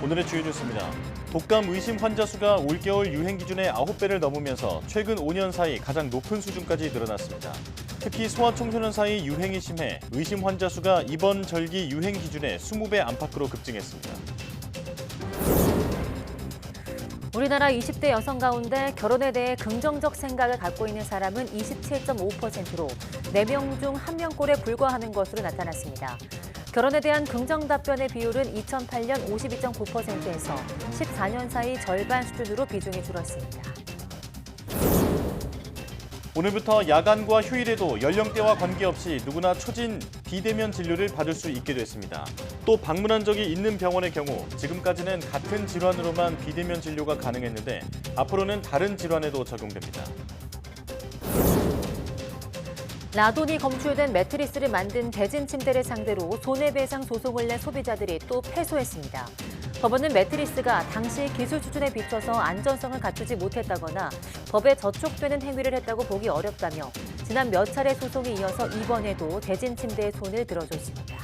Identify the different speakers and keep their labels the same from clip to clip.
Speaker 1: 오늘의 주요 뉴스입니다. 독감 의심 환자 수가 올겨울 유행 기준의 9배를 넘으면서 최근 5년 사이 가장 높은 수준까지 늘어났습니다. 특히 소아청소년 사이 유행이 심해 의심 환자 수가 이번 절기 유행 기준의 20배 안팎으로 급증했습니다.
Speaker 2: 우리나라 20대 여성 가운데 결혼에 대해 긍정적 생각을 갖고 있는 사람은 27.5%로 4명 중 1명꼴에 불과하는 것으로 나타났습니다. 결혼에 대한 긍정 답변의 비율은 2008년 52.9%에서 14년 사이 절반 수준으로 비중이 줄었습니다.
Speaker 1: 오늘부터 야간과 휴일에도 연령대와 관계없이 누구나 초진 비대면 진료를 받을 수 있게 됐습니다. 또 방문한 적이 있는 병원의 경우 지금까지는 같은 질환으로만 비대면 진료가 가능했는데 앞으로는 다른 질환에도 적용됩니다.
Speaker 2: 라돈이 검출된 매트리스를 만든 대진 침대를 상대로 손해배상 소송을 낸 소비자들이 또 패소했습니다. 법원은 매트리스가 당시 기술 수준에 비춰서 안전성을 갖추지 못했다거나 법에 저촉되는 행위를 했다고 보기 어렵다며 지난 몇 차례 소송이 이어서 이번에도 대진 침대의 손을 들어줬습니다.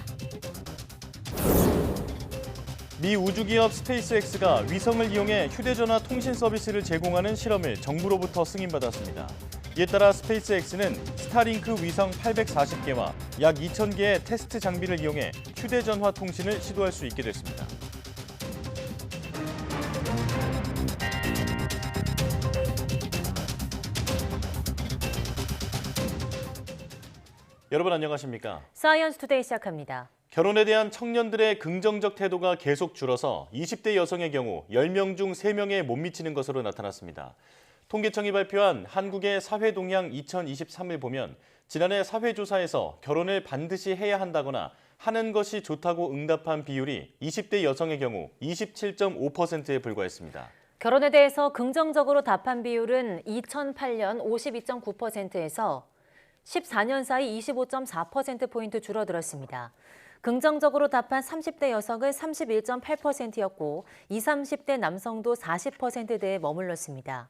Speaker 1: 미 우주기업 스페이스X가 위성을 이용해 휴대전화 통신 서비스를 제공하는 실험을 정부로부터 승인받았습니다. 이에 따라 스페이스X는 스타링크 위성 840개와 약 2,000개의 테스트 장비를 이용해 휴대전화 통신을 시도할 수 있게 됐습니다. 여러분 안녕하십니까?
Speaker 2: 사이언스 투데이 시작합니다.
Speaker 1: 결혼에 대한 청년들의 긍정적 태도가 계속 줄어서 20대 여성의 경우 10명 중 3명에 못 미치는 것으로 나타났습니다. 통계청이 발표한 한국의 사회동향 2023을 보면 지난해 사회조사에서 결혼을 반드시 해야 한다거나 하는 것이 좋다고 응답한 비율이 20대 여성의 경우 27.5%에 불과했습니다.
Speaker 2: 결혼에 대해서 긍정적으로 답한 비율은 2008년 52.9%에서 14년 사이 25.4%포인트 줄어들었습니다. 긍정적으로 답한 30대 여성은 31.8%였고 20, 30대 남성도 40%대에 머물렀습니다.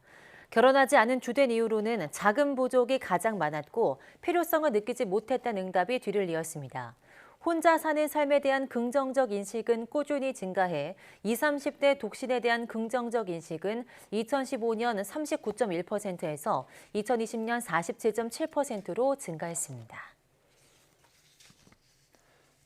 Speaker 2: 결혼하지 않은 주된 이유로는 자금 부족이 가장 많았고 필요성을 느끼지 못했다는 응답이 뒤를 이었습니다. 혼자 사는 삶에 대한 긍정적 인식은 꾸준히 증가해 20, 30대 독신에 대한 긍정적 인식은 2015년 39.1%에서 2020년 47.7%로 증가했습니다.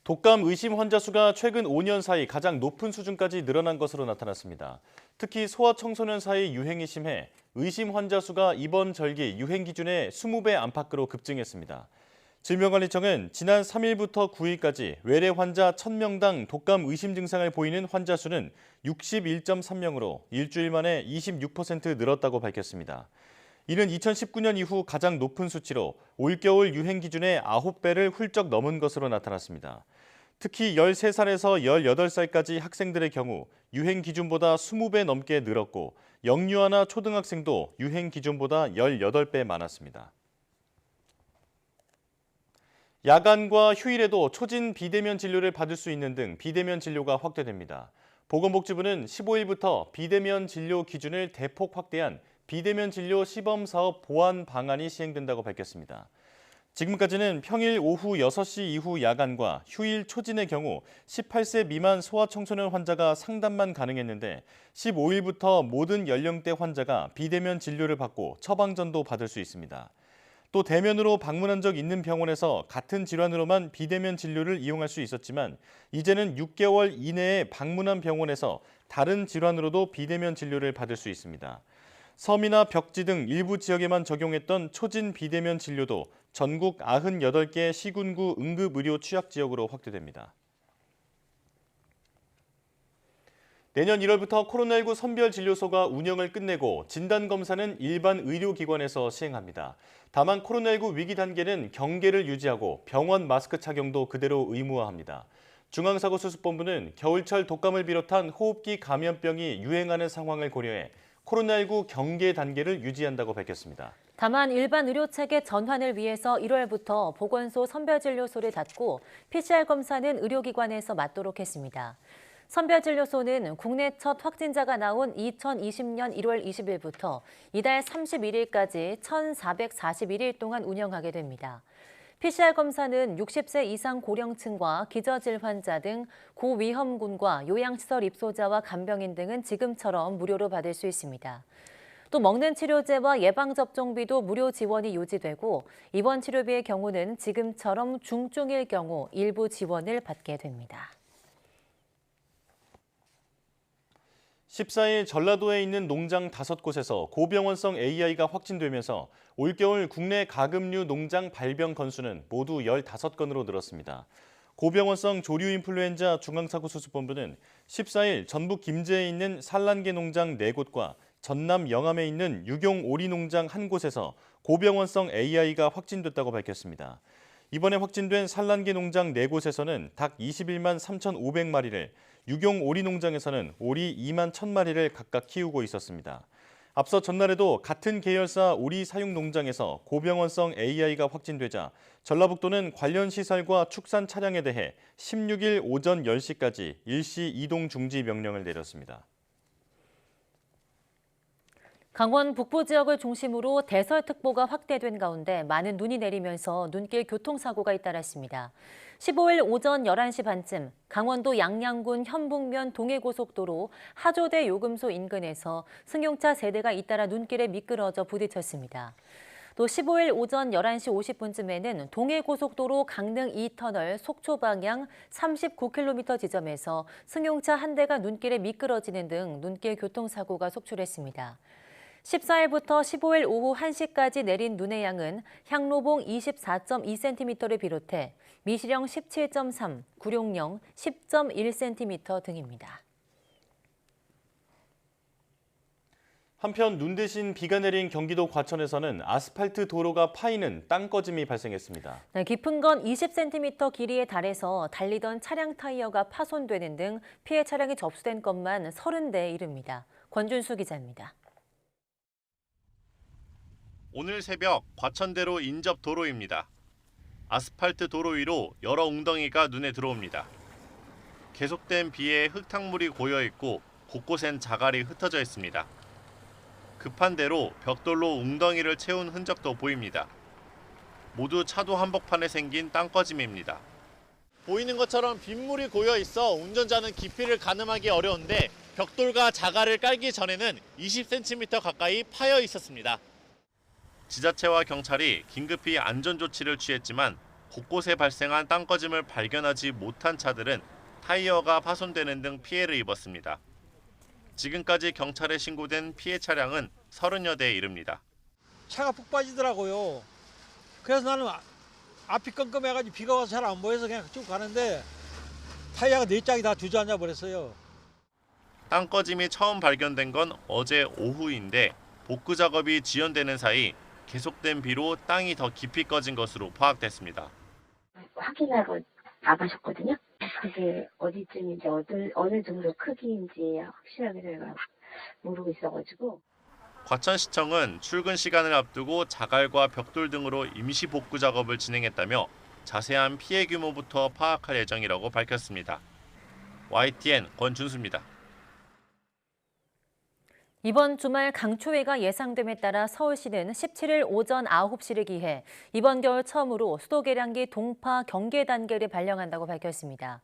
Speaker 1: 독감 의심 환자 수가 최근 5년 사이 가장 높은 수준까지 늘어난 것으로 나타났습니다. 특히 소아청소년 사이 유행이 심해 의심 환자 수가 이번 절기 유행 기준의 20배 안팎으로 급증했습니다. 질병관리청은 지난 3일부터 9일까지 외래 환자 1,000명당 독감 의심 증상을 보이는 환자 수는 61.3명으로 일주일 만에 26% 늘었다고 밝혔습니다. 이는 2019년 이후 가장 높은 수치로 올겨울 유행 기준의 9배를 훌쩍 넘은 것으로 나타났습니다. 특히 13살에서 18살까지 학생들의 경우 유행 기준보다 20배 넘게 늘었고 영유아나 초등학생도 유행 기준보다 18배 많았습니다. 야간과 휴일에도 초진 비대면 진료를 받을 수 있는 등 비대면 진료가 확대됩니다. 보건복지부는 15일부터 비대면 진료 기준을 대폭 확대한 비대면 진료 시범 사업 보완 방안이 시행된다고 밝혔습니다. 지금까지는 평일 오후 6시 이후 야간과 휴일 초진의 경우 18세 미만 소아청소년 환자가 상담만 가능했는데 15일부터 모든 연령대 환자가 비대면 진료를 받고 처방전도 받을 수 있습니다. 또 대면으로 방문한 적 있는 병원에서 같은 질환으로만 비대면 진료를 이용할 수 있었지만 이제는 6개월 이내에 방문한 병원에서 다른 질환으로도 비대면 진료를 받을 수 있습니다. 섬이나 벽지 등 일부 지역에만 적용했던 초진 비대면 진료도 전국 98개 시군구 응급의료 취약지역으로 확대됩니다. 내년 1월부터 코로나19 선별진료소가 운영을 끝내고 진단검사는 일반 의료기관에서 시행합니다. 다만 코로나19 위기 단계는 경계를 유지하고 병원 마스크 착용도 그대로 의무화합니다. 중앙사고수습본부는 겨울철 독감을 비롯한 호흡기 감염병이 유행하는 상황을 고려해 코로나19 경계 단계를 유지한다고 밝혔습니다.
Speaker 2: 다만 일반 의료체계 전환을 위해서 1월부터 보건소 선별진료소를 닫고 PCR 검사는 의료기관에서 맡도록 했습니다. 선별진료소는 국내 첫 확진자가 나온 2020년 1월 20일부터 이달 31일까지 1,441일 동안 운영하게 됩니다. PCR 검사는 60세 이상 고령층과 기저질 환자 등 고위험군과 요양시설 입소자와 간병인 등은 지금처럼 무료로 받을 수 있습니다. 또 먹는 치료제와 예방접종비도 무료 지원이 유지되고 입원 치료비의 경우는 지금처럼 중증일 경우 일부 지원을 받게 됩니다.
Speaker 1: 14일 전라도에 있는 농장 5곳에서 고병원성 AI가 확진되면서 올겨울 국내 가금류 농장 발병 건수는 모두 15건으로 늘었습니다. 고병원성 조류 인플루엔자 중앙사고수습본부는 14일 전북 김제에 있는 산란계 농장 4곳과 전남 영암에 있는 유경 오리 농장 1곳에서 고병원성 AI가 확진됐다고 밝혔습니다. 이번에 확진된 산란계 농장 4곳에서는 닭 21만 3,500마리를, 유경 오리 농장에서는 오리 2만 1,000마리를 각각 키우고 있었습니다. 앞서 전날에도 같은 계열사 오리 사육 농장에서 고병원성 AI가 확진되자 전라북도는 관련 시설과 축산 차량에 대해 16일 오전 10시까지 일시 이동 중지 명령을 내렸습니다.
Speaker 2: 강원 북부 지역을 중심으로 대설특보가 확대된 가운데 많은 눈이 내리면서 눈길 교통사고가 잇따랐습니다. 15일 오전 11시 반쯤 강원도 양양군 현북면 동해고속도로 하조대 요금소 인근에서 승용차 세대가 잇따라 눈길에 미끄러져 부딪혔습니다. 또 15일 오전 11시 50분쯤에는 동해고속도로 강릉 2터널 속초 방향 39km 지점에서 승용차 한 대가 눈길에 미끄러지는 등 눈길 교통사고가 속출했습니다. 14일부터 15일 오후 1시까지 내린 눈의 양은 향로봉 24.2cm를 비롯해 미시령 17.3, 구룡령 10.1cm 등입니다.
Speaker 1: 한편 눈 대신 비가 내린 경기도 과천에서는 아스팔트 도로가 파이는 땅꺼짐이 발생했습니다.
Speaker 2: 네, 깊은 건 20cm 길이에 달해서 달리던 차량 타이어가 파손되는 등 피해 차량이 접수된 것만 30대에 이릅니다. 권준수 기자입니다.
Speaker 3: 오늘 새벽 과천대로 인접 도로입니다. 아스팔트 도로 위로 여러 웅덩이가 눈에 들어옵니다. 계속된 비에 흙탕물이 고여 있고 곳곳엔 자갈이 흩어져 있습니다. 급한 대로 벽돌로 웅덩이를 채운 흔적도 보입니다. 모두 차도 한복판에 생긴 땅꺼짐입니다. 보이는 것처럼 빗물이 고여 있어 운전자는 깊이를 가늠하기 어려운데 벽돌과 자갈을 깔기 전에는 20cm 가까이 파여 있었습니다. 지자체와 경찰이 긴급히 안전조치를 취했지만 곳곳에 발생한 땅꺼짐을 발견하지 못한 차들은 타이어가 파손되는 등 피해를 입었습니다. 지금까지 경찰에 신고된 피해 차량은 30여 대에 이릅니다.
Speaker 4: 차가 푹 빠지더라고요. 그래서 나는 앞이 깜깜해가지고 비가 와서 잘 안 보여서 그냥 쭉 가는데 타이어가 4짝이 다 주저앉아 버렸어요.
Speaker 3: 땅꺼짐이 처음 발견된 건 어제 오후인데 복구 작업이 지연되는 사이 계속된 비로 땅이 더 깊이 꺼진 것으로 파악됐습니다.
Speaker 5: 확인하고 나가셨거든요. 그게 어디쯤인지 어느 정도 크기인지 확실하게 저희가 모르고 있어가지고.
Speaker 3: 과천시청은 출근 시간을 앞두고 자갈과 벽돌 등으로 임시 복구 작업을 진행했다며 자세한 피해 규모부터 파악할 예정이라고 밝혔습니다. YTN 권준수입니다.
Speaker 2: 이번 주말 강추위가 예상됨에 따라 서울시는 17일 오전 9시를 기해 이번 겨울 처음으로 수도 계량기 동파 경계 단계를 발령한다고 밝혔습니다.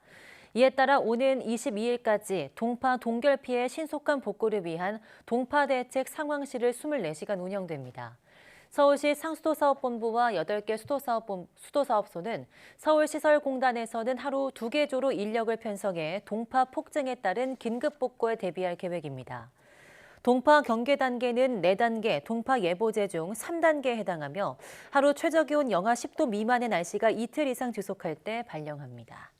Speaker 2: 이에 따라 오는 22일까지 동파 동결 피해 신속한 복구를 위한 동파 대책 상황실을 24시간 운영됩니다. 서울시 상수도사업본부와 8개 수도사업소는 서울시설공단에서는 하루 2개 조로 인력을 편성해 동파 폭증에 따른 긴급 복구에 대비할 계획입니다. 동파 경계 단계는 4단계 동파 예보제 중 3단계에 해당하며 하루 최저기온 영하 10도 미만의 날씨가 이틀 이상 지속할 때 발령합니다.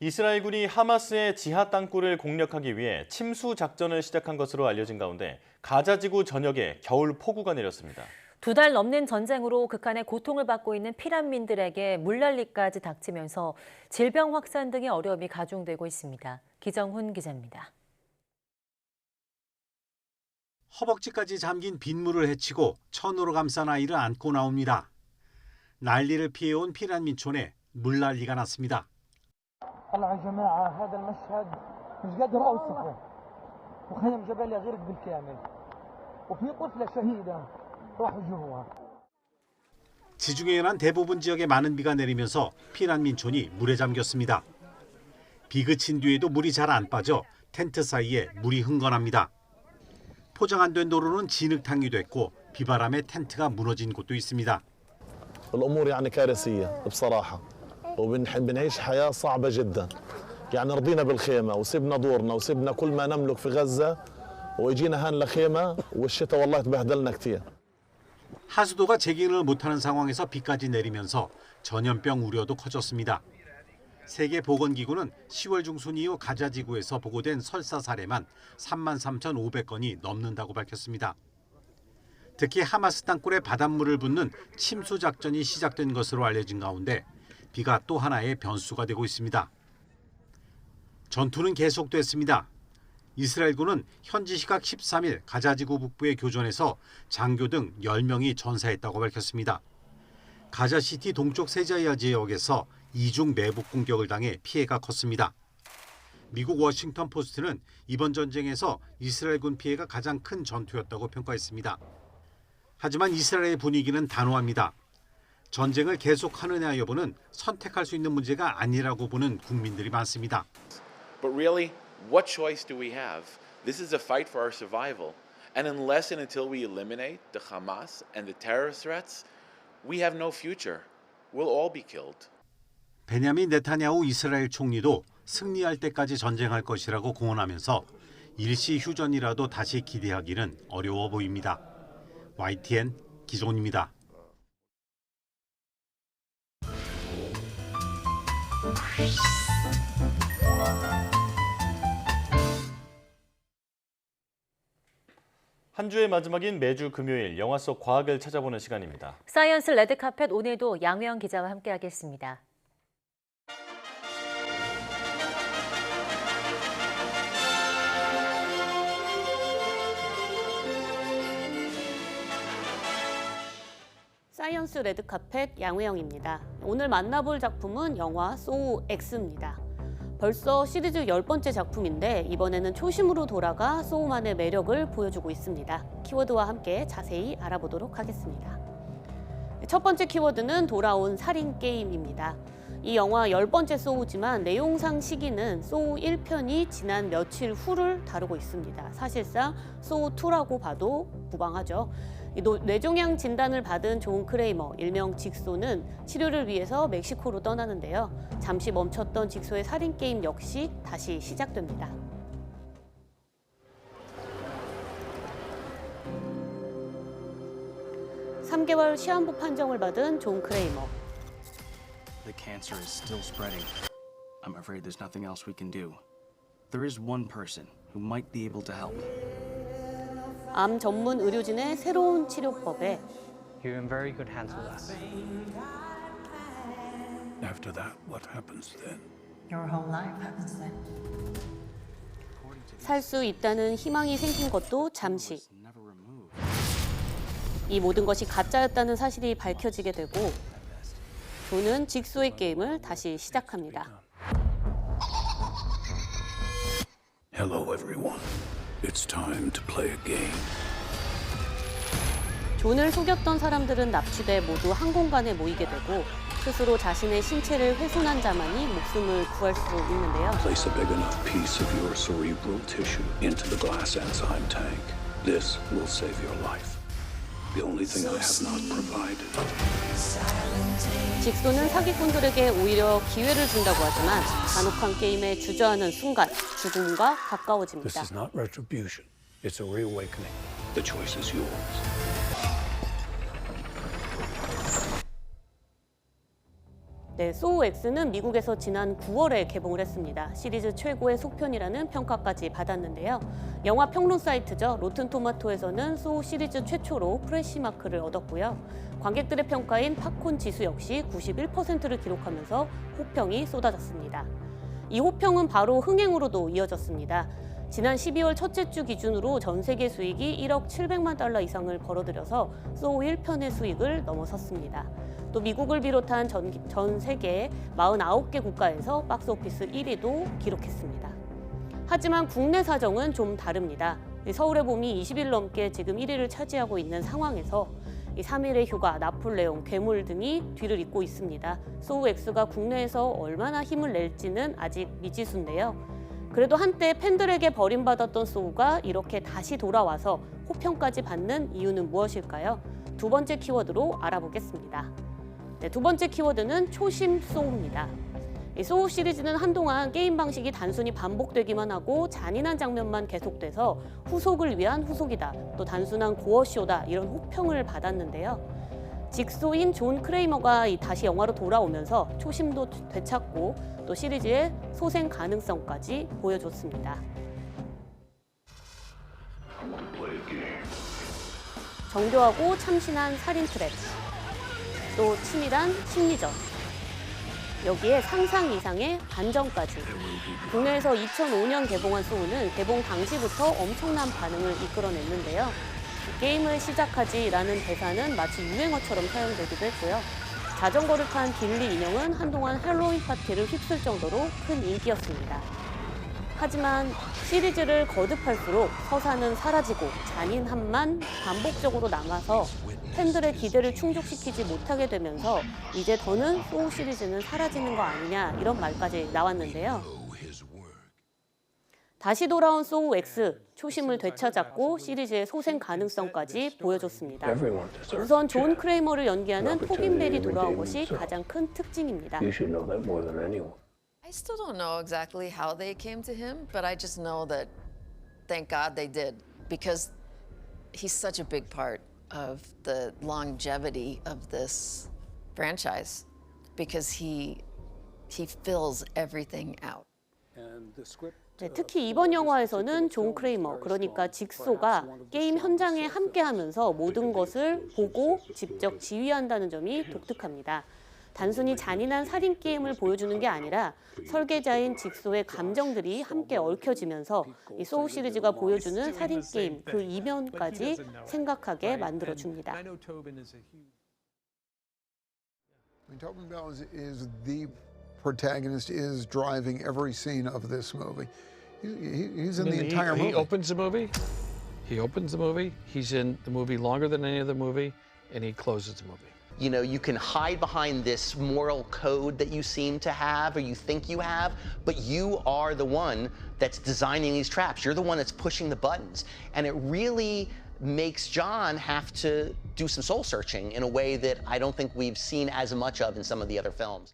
Speaker 1: 이스라엘군이 하마스의 지하 땅굴을 공략하기 위해 침수 작전을 시작한 것으로 알려진 가운데 가자지구 전역에 겨울 폭우가 내렸습니다.
Speaker 2: 2달 넘는 전쟁으로 극한의 고통을 받고 있는 피난민들에게 물난리까지 닥치면서 질병 확산 등의 어려움이 가중되고 있습니다. 기정훈 기자입니다.
Speaker 6: 허벅지까지 잠긴 빗물을 헤치고 천으로 감싼 아이를 안고 나옵니다. 난리를 피해온 피난민촌에 물난리가 났습니다.
Speaker 7: طلع جماعة هذا المشهد مش قادر أوصفه وخيم جبليا غرق بالكامل وفي طفلة شهيدة راحوا جوا
Speaker 6: 지중해 연안 대부분 지역에 많은 비가 내리면서 피난 민촌이 물에 잠겼습니다. 비 그친 뒤에도 물이 잘 안 빠져 텐트 사이에 물이 흥건합니다. 포장 안 된 도로는 진흙탕이 됐고 비바람에 텐트가 무너진 곳도 있습니다.
Speaker 8: الأمور يعني كارثية بصراحة وبنعيش حياة صعبة جدا يعني رضينا بالخيمة وسبنا دورنا وسبنا كل ما نملك في غزة وإجينا هان لخيمة والشتاء والله تبهدلنا كتير.
Speaker 6: 하수도가 재기능을 못하는 상황에서 비까지 내리면서 전염병 우려도 커졌습니다. 세계보건기구는 10월 중순 이후 가자 지구에서 보고된 설사 사례만 33,500건이 넘는다고 밝혔습니다. 특히 하마스 땅굴에 바닷물을 붓는 침수 작전이 시작된 것으로 알려진 가운데 비가 또 하나의 변수가 되고 있습니다. 전투는 계속됐습니다. 이스라엘군은 현지 시각 13일 가자지구 북부의 교전에서 장교 등 10명이 전사했다고 밝혔습니다. 가자시티 동쪽 세자이아 지역에서 이중 매복 공격을 당해 피해가 컸습니다. 미국 워싱턴 포스트는 이번 전쟁에서 이스라엘군 피해가 가장 큰 전투였다고 평가했습니다. 하지만 이스라엘의 분위기는 단호합니다. 전쟁을 계속하느냐 여부는 선택할 수 있는 문제가 아니라고 보는 국민들이 많습니다.
Speaker 9: But really, what choice do we have? This is a fight for our survival. And unless and until we eliminate the Hamas and the terrorist threats, we have no future. We'll all be killed.
Speaker 6: 베냐민 네타냐후 이스라엘 총리도 승리할 때까지 전쟁할 것이라고 공언하면서 일시 휴전이라도 다시 기대하기는 어려워 보입니다. YTN 기종입니다.
Speaker 1: 한 주의 마지막인 매주 금요일 영화 속 과학을 찾아보는 시간입니다.
Speaker 2: 사이언스 레드카펫 오늘도 양회영 기자와 함께하겠습니다.
Speaker 10: 사이언스 레드카펫 양회영입니다. 오늘 만나볼 작품은 영화 소우 X입니다. 벌써 시리즈 10번째 작품인데 이번에는 초심으로 돌아가 소우만의 매력을 보여주고 있습니다. 키워드와 함께 자세히 알아보도록 하겠습니다. 첫 번째 키워드는 돌아온 살인 게임입니다. 이 영화 10번째 소우지만 내용상 시기는 소우 1편이 지난 며칠 후를 다루고 있습니다. 사실상 소우 2라고 봐도 무방하죠. 뇌종양 진단을 받은 존 크레이머, 일명 직소는 치료를 위해서 멕시코로 떠나는데요. 잠시 멈췄던 직소의 살인 게임 역시 다시 시작됩니다. (3개월) 시한부 판정을 받은 존 크레이머.
Speaker 11: The cancer is still spreading. I'm afraid there's nothing else we can do. There is one person who might be able to help.
Speaker 10: 암 전문 의료진의 새로운 치료법에
Speaker 7: You're in very good hands with us.
Speaker 12: After that, what happens then?
Speaker 13: Your whole life happens then.
Speaker 10: 살 수 있다는 희망이 생긴 것도 잠시. 이 모든 것이 가짜였다는 사실이 밝혀지게 되고 존은 직소의 게임을 다시 시작합니다.
Speaker 12: Hello, everyone. It's time to play a game.
Speaker 10: 존을 속였던 사람들은 납치돼 모두 한 공간에 모이게 되고 스스로 자신의 신체를 훼손한 자만이 목숨을 구할 수 있는데요.
Speaker 12: Place a big enough piece of your cerebral tissue into the glass enzyme tank. This will save your life. The only thing I have not provided.
Speaker 10: 직소는 사기꾼들에게 오히려 기회를 준다고 하지만 잔혹한 게임에 주저하는 순간 죽음과 가까워집니다.
Speaker 12: This is not retribution. It's a reawakening. The choice is yours.
Speaker 10: 네, 소우 X는 미국에서 지난 9월에 개봉을 했습니다. 시리즈 최고의 속편이라는 평가까지 받았는데요. 영화 평론 사이트죠. 로튼토마토에서는 소우 시리즈 최초로 프레시 마크를 얻었고요. 관객들의 평가인 팝콘 지수 역시 91%를 기록하면서 호평이 쏟아졌습니다. 이 호평은 바로 흥행으로도 이어졌습니다. 지난 12월 첫째 주 기준으로 전 세계 수익이 1억 700만 달러 이상을 벌어들여서 소우 1편의 수익을 넘어섰습니다. 또 미국을 비롯한 전 세계 49개 국가에서 박스오피스 1위도 기록했습니다. 하지만 국내 사정은 좀 다릅니다. 서울의 봄이 20일 넘게 지금 1위를 차지하고 있는 상황에서 이 3일의 휴가, 나폴레옹, 괴물 등이 뒤를 잇고 있습니다. 소우 X가 국내에서 얼마나 힘을 낼지는 아직 미지수인데요. 그래도 한때 팬들에게 버림받았던 소우가 이렇게 다시 돌아와서 호평까지 받는 이유는 무엇일까요? 두 번째 키워드로 알아보겠습니다. 네, 두 번째 키워드는 초심 소우입니다. 이 소우 시리즈는 한동안 게임 방식이 단순히 반복되기만 하고 잔인한 장면만 계속돼서 후속을 위한 후속이다, 또 단순한 고어쇼다 이런 호평을 받았는데요. 직소인 존 크레이머가 다시 영화로 돌아오면서 초심도 되찾고 또 시리즈의 소생 가능성까지 보여줬습니다. 정교하고 참신한 살인 트랩, 또 치밀한 심리전, 여기에 상상 이상의 반전까지. 국내에서 2005년 개봉한 소우는 개봉 당시부터 엄청난 반응을 이끌어냈는데요. 게임을 시작하지라는 대사는 마치 유행어처럼 사용되기도 했고요. 자전거를 탄 빌리 인형은 한동안 할로윈 파티를 휩쓸 정도로 큰 인기였습니다. 하지만 시리즈를 거듭할수록 서사는 사라지고 잔인함만 반복적으로 남아서 팬들의 기대를 충족시키지 못하게 되면서 이제 더는 소우 시리즈는 사라지는 거 아니냐 이런 말까지 나왔는데요. 다시 돌아온 소우 X, 초심을 되찾았고 시리즈의 소생 가능성까지 보여줬습니다. 우선 존 크레이머를 연기하는 토빈 벨이 돌아온 것이 가장 큰 특징입니다.
Speaker 14: I still don't know exactly how they came to him, but I just know that thank God they did, because he's such a big part of the longevity of this franchise, because he fills everything out.
Speaker 10: 네, 특히 이번 영화에서는 존 크레이머, 그러니까 직소가 게임 현장에 함께하면서 모든 것을 보고 직접 지휘한다는 점이 독특합니다. 단순히 잔인한 살인 게임을 보여주는 게 아니라 설계자인 직소의 감정들이 함께 얽혀지면서 이 소우 시리즈가 보여주는 살인 게임 그 이면까지 생각하게 만들어줍니다.
Speaker 15: Tobin Bell is the protagonist, is driving every scene of this movie. He's in the entire movie.
Speaker 16: He opens the movie. He opens the movie. He's in the movie longer than any other movie, and he closes the movie.
Speaker 17: You know, you can hide behind this moral code that you seem to have or you think you have, but you are the one that's designing these traps. You're the one that's pushing the buttons. And it really makes John have to do some soul searching in a way that I don't think we've seen as much of in some of the other films.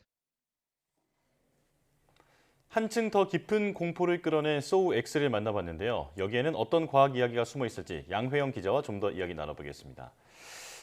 Speaker 1: 한층 더 깊은 공포를 끌어낸 소우 X를 만나봤는데요. 여기에는 어떤 과학 이야기가 숨어 있을지 양회영 기자와 좀 더 이야기 나눠보겠습니다.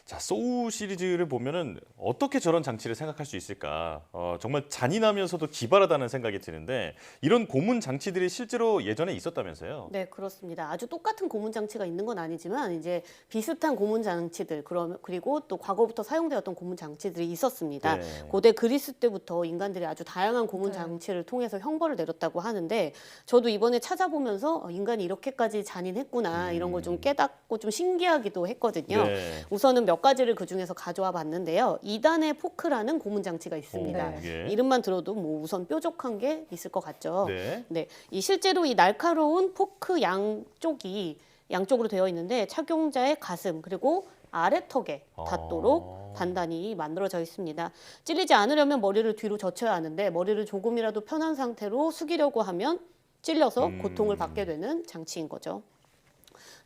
Speaker 1: 자, 소우 시리즈를 보면은 어떻게 저런 장치를 생각할 수 있을까? 정말 잔인하면서도 기발하다는 생각이 드는데 이런 고문 장치들이 실제로 예전에 있었다면서요?
Speaker 10: 네, 그렇습니다. 아주 똑같은 고문 장치가 있는 건 아니지만 이제 비슷한 고문 장치들 그리고 또 과거부터 사용되었던 고문 장치들이 있었습니다.
Speaker 1: 네.
Speaker 10: 고대 그리스 때부터 인간들이 아주 다양한 고문 장치를 통해서 형벌을 내렸다고 하는데 저도 이번에 찾아보면서 인간이 이렇게까지 잔인했구나 이런 걸 좀 깨닫고 좀 신기하기도 했거든요.
Speaker 1: 네.
Speaker 10: 우선은 몇 가지를 그중에서 가져와 봤는데요. 2단의 포크라는 고문 장치가 있습니다.
Speaker 1: 예.
Speaker 10: 이름만 들어도 뭐 우선 뾰족한 게 있을 것 같죠.
Speaker 1: 네.
Speaker 10: 네, 이 실제로 이 날카로운 포크 양쪽으로 되어 있는데 착용자의 가슴 그리고 아래턱에 닿도록 단단히 만들어져 있습니다. 찔리지 않으려면 머리를 뒤로 젖혀야 하는데 머리를 조금이라도 편한 상태로 숙이려고 하면 찔려서 고통을 받게 되는 장치인 거죠.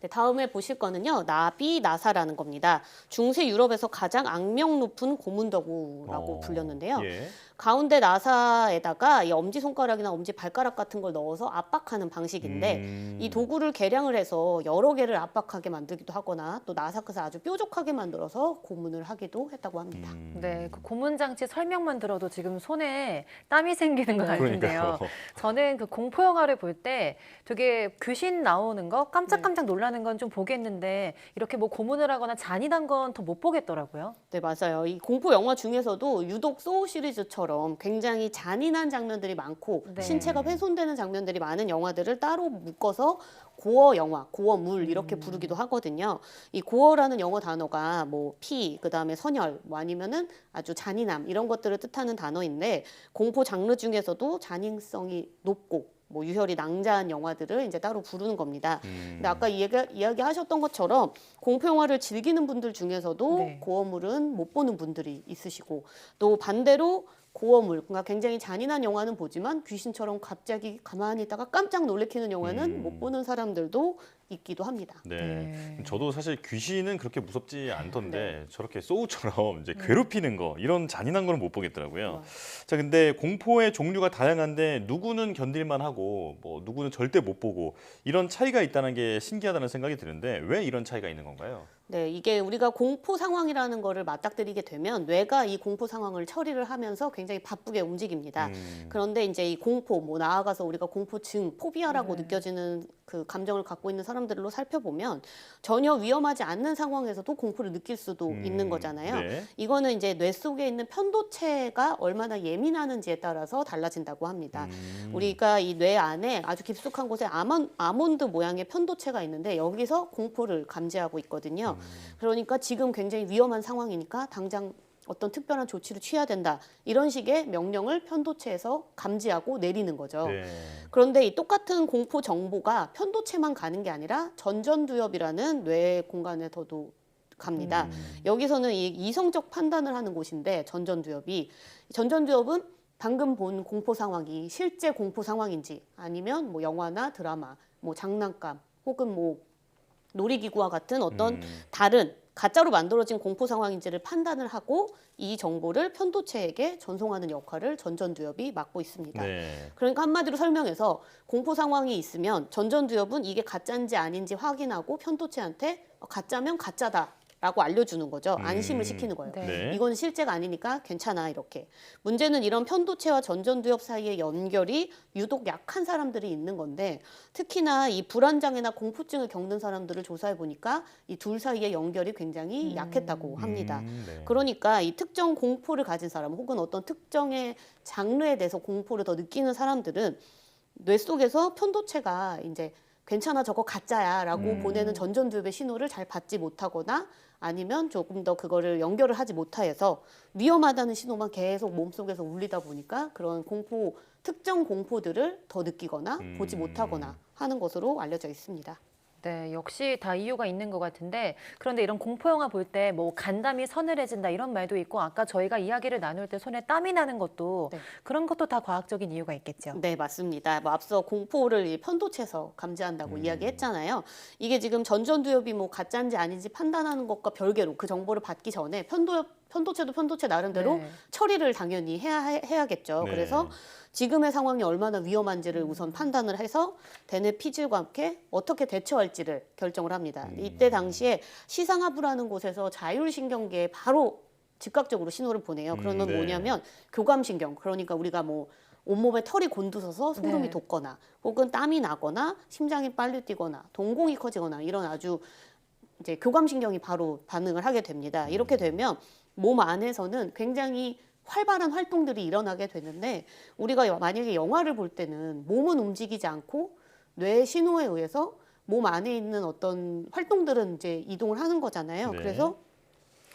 Speaker 10: 네, 다음에 보실 거는요. 나비나사라는 겁니다. 중세 유럽에서 가장 악명 높은 고문도구라고 불렸는데요.
Speaker 1: 예.
Speaker 10: 가운데 나사에다가 이 엄지손가락이나 엄지발가락 같은 걸 넣어서 압박하는 방식인데 이 도구를 개량을 해서 여러 개를 압박하게 만들기도 하거나 또 나사 끝을 아주 뾰족하게 만들어서 고문을 하기도 했다고 합니다.
Speaker 2: 네, 그 고문 장치 설명만 들어도 지금 손에 땀이 생기는 것 같은데요.
Speaker 1: 그러니까요.
Speaker 2: 저는 그 공포 영화를 볼 때 되게 귀신 나오는 거 깜짝깜짝 놀라는 건 좀 보겠는데 이렇게 뭐 고문을 하거나 잔인한 건 더 못 보겠더라고요.
Speaker 10: 네, 맞아요. 이 공포 영화 중에서도 유독 소우 시리즈처럼 굉장히 잔인한 장면들이 많고
Speaker 2: 네.
Speaker 10: 신체가 훼손되는 장면들이 많은 영화들을 따로 묶어서 고어 영화, 고어물 이렇게 부르기도 하거든요. 이 고어라는 영어 단어가 뭐 피, 그다음에 선혈, 뭐 아니면은 아주 잔인함 이런 것들을 뜻하는 단어인데 공포 장르 중에서도 잔인성이 높고 뭐 유혈이 낭자한 영화들을 이제 따로 부르는 겁니다. 근데 아까 이야기하셨던 것처럼 공포 영화를 즐기는 분들 중에서도
Speaker 2: 네.
Speaker 10: 고어물은 못 보는 분들이 있으시고 또 반대로 고어물, 그러니까 굉장히 잔인한 영화는 보지만 귀신처럼 갑자기 가만히 있다가 깜짝 놀래키는 영화는 못 보는 사람들도 있기도 합니다.
Speaker 1: 네. 저도 사실 귀신은 그렇게 무섭지 않던데 저렇게 소우처럼 이제 괴롭히는 거 이런 잔인한 거는 못 보겠더라고요. 자, 근데 공포의 종류가 다양한데 누구는 견딜만 하고 뭐 누구는 절대 못 보고 이런 차이가 있다는 게 신기하다는 생각이 드는데 왜 이런 차이가 있는 건가요?
Speaker 10: 네, 이게 우리가 공포 상황이라는 거를 맞닥뜨리게 되면 뇌가 이 공포 상황을 처리를 하면서 굉장히 바쁘게 움직입니다. 그런데 이제 이 공포, 뭐 나아가서 우리가 공포증, 포비아라고 느껴지는 그 감정을 갖고 있는 사람들로 살펴보면 전혀 위험하지 않는 상황에서도 공포를 느낄 수도 있는 거잖아요.
Speaker 1: 네.
Speaker 10: 이거는 이제 뇌 속에 있는 편도체가 얼마나 예민하는지에 따라서 달라진다고 합니다. 우리가 이 뇌 안에 아주 깊숙한 곳에 아몬드 모양의 편도체가 있는데 여기서 공포를 감지하고 있거든요. 그러니까 지금 굉장히 위험한 상황이니까 당장 어떤 특별한 조치를 취해야 된다. 이런 식의 명령을 편도체에서 감지하고 내리는 거죠.
Speaker 1: 네.
Speaker 10: 그런데 이 똑같은 공포 정보가 편도체만 가는 게 아니라 전전두엽이라는 뇌 공간에서도 갑니다. 여기서는 이 이성적 판단을 하는 곳인데 전전두엽은 방금 본 공포 상황이 실제 공포 상황인지 아니면 뭐 영화나 드라마, 뭐 장난감 혹은 뭐 놀이기구와 같은 어떤 다른 가짜로 만들어진 공포 상황인지를 판단을 하고 이 정보를 편도체에게 전송하는 역할을 전전두엽이 맡고 있습니다.
Speaker 1: 네.
Speaker 10: 그러니까 한마디로 설명해서 공포 상황이 있으면 전전두엽은 이게 가짜인지 아닌지 확인하고 편도체한테 가짜면 가짜다. 라고 알려주는 거죠. 안심을 시키는 거예요.
Speaker 1: 네.
Speaker 10: 이건 실제가 아니니까 괜찮아 이렇게. 문제는 이런 편도체와 전전두엽 사이의 연결이 유독 약한 사람들이 있는 건데 특히나 이 불안장애나 공포증을 겪는 사람들을 조사해 보니까 이 둘 사이의 연결이 굉장히 약했다고 합니다.
Speaker 1: 네.
Speaker 10: 그러니까 이 특정 공포를 가진 사람 혹은 어떤 특정의 장르에 대해서 공포를 더 느끼는 사람들은 뇌 속에서 편도체가 이제 괜찮아 저거 가짜야라고 보내는 전전두엽의 신호를 잘 받지 못하거나 아니면 조금 더 그거를 연결을 하지 못해서 위험하다는 신호만 계속 몸속에서 울리다 보니까 그런 특정 공포들을 더 느끼거나 보지 못하거나 하는 것으로 알려져 있습니다.
Speaker 2: 네, 역시 다 이유가 있는 것 같은데 그런데 이런 공포 영화 볼 때 뭐 간담이 서늘해진다 이런 말도 있고 아까 저희가 이야기를 나눌 때 손에 땀이 나는 것도 그런 것도 다 과학적인 이유가 있겠죠.
Speaker 10: 네, 맞습니다. 뭐 앞서 공포를 이 편도체에서 감지한다고 이야기했잖아요. 이게 지금 전전두엽이 뭐 가짜인지 아닌지 판단하는 것과 별개로 그 정보를 받기 전에 편도체도 편도체 나름대로 처리를 당연히 해야겠죠.
Speaker 1: 네.
Speaker 10: 그래서 지금의 상황이 얼마나 위험한지를 우선 판단을 해서 대뇌 피질과 함께 어떻게 대처할지를 결정을 합니다. 이때 당시에 시상하부라는 곳에서 자율신경계에 바로 즉각적으로 신호를 보내요. 그러면 뭐냐면 교감신경, 그러니까 우리가 뭐 온몸에 털이 곤두서서 소름이 돋거나 혹은 땀이 나거나 심장이 빨리 뛰거나 동공이 커지거나 이런 아주 이제 교감신경이 바로 반응을 하게 됩니다. 이렇게 되면 몸 안에서는 굉장히 활발한 활동들이 일어나게 되는데 우리가 만약에 영화를 볼 때는 몸은 움직이지 않고 뇌 신호에 의해서 몸 안에 있는 어떤 활동들은 이제 이동을 하는 거잖아요.
Speaker 1: 네.
Speaker 10: 그래서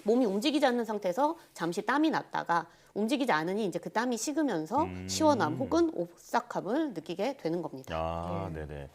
Speaker 10: 몸이 움직이지 않는 상태에서 잠시 땀이 났다가 움직이지 않으니 이제 그 땀이 식으면서 시원함 혹은 오싹함을 느끼게 되는 겁니다.
Speaker 1: 아, 네네.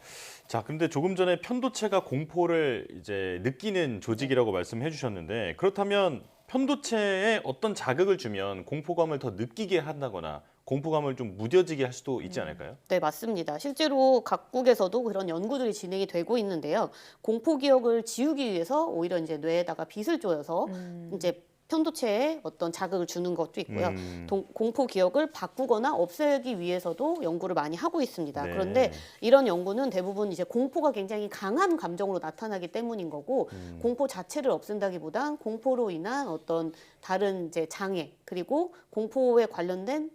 Speaker 1: 자, 근데 조금 전에 편도체가 공포를 이제 느끼는 조직이라고 말씀해 주셨는데 그렇다면 편도체에 어떤 자극을 주면 공포감을 더 느끼게 한다거나 공포감을 좀 무뎌지게 할 수도 있지 않을까요?
Speaker 10: 네, 맞습니다. 실제로 각국에서도 그런 연구들이 진행이 되고 있는데요. 공포 기억을 지우기 위해서 오히려 이제 뇌에다가 빛을 쬐어서 이제 편도체에 어떤 자극을 주는 것도 있고요. 공포 기억을 바꾸거나 없애기 위해서도 연구를 많이 하고 있습니다.
Speaker 1: 네.
Speaker 10: 그런데 이런 연구는 대부분 이제 공포가 굉장히 강한 감정으로 나타나기 때문인 거고 공포 자체를 없앤다기보단 공포로 인한 어떤 다른 이제 장애 그리고 공포에 관련된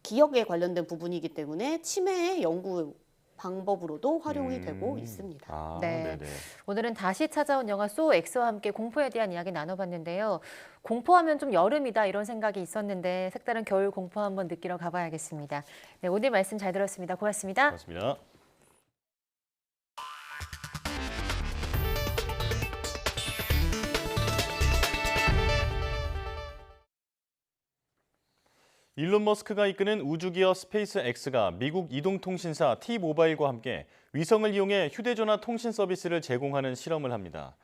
Speaker 10: 기억에 관련된 부분이기 때문에 치매의 연구 방법으로도 활용이 되고 있습니다.
Speaker 1: 아,
Speaker 2: 네.
Speaker 1: 네네.
Speaker 2: 오늘은 다시 찾아온 영화 소 X와 함께 공포에 대한 이야기 나눠봤는데요. 공포하면 좀 여름이다 이런 생각이 있었는데 색다른 겨울 공포 한번 느끼러 가봐야겠습니다. 네, 오늘 말씀 잘 들었습니다. 고맙습니다.
Speaker 1: 고맙습니다. 일론 머스크가 이끄는 우주기업 스페이스X가 미국 이동통신사 T-모바일과 함께 위성을 이용해 휴대전화 통신 서비스를 제공하는 실험을 합니다.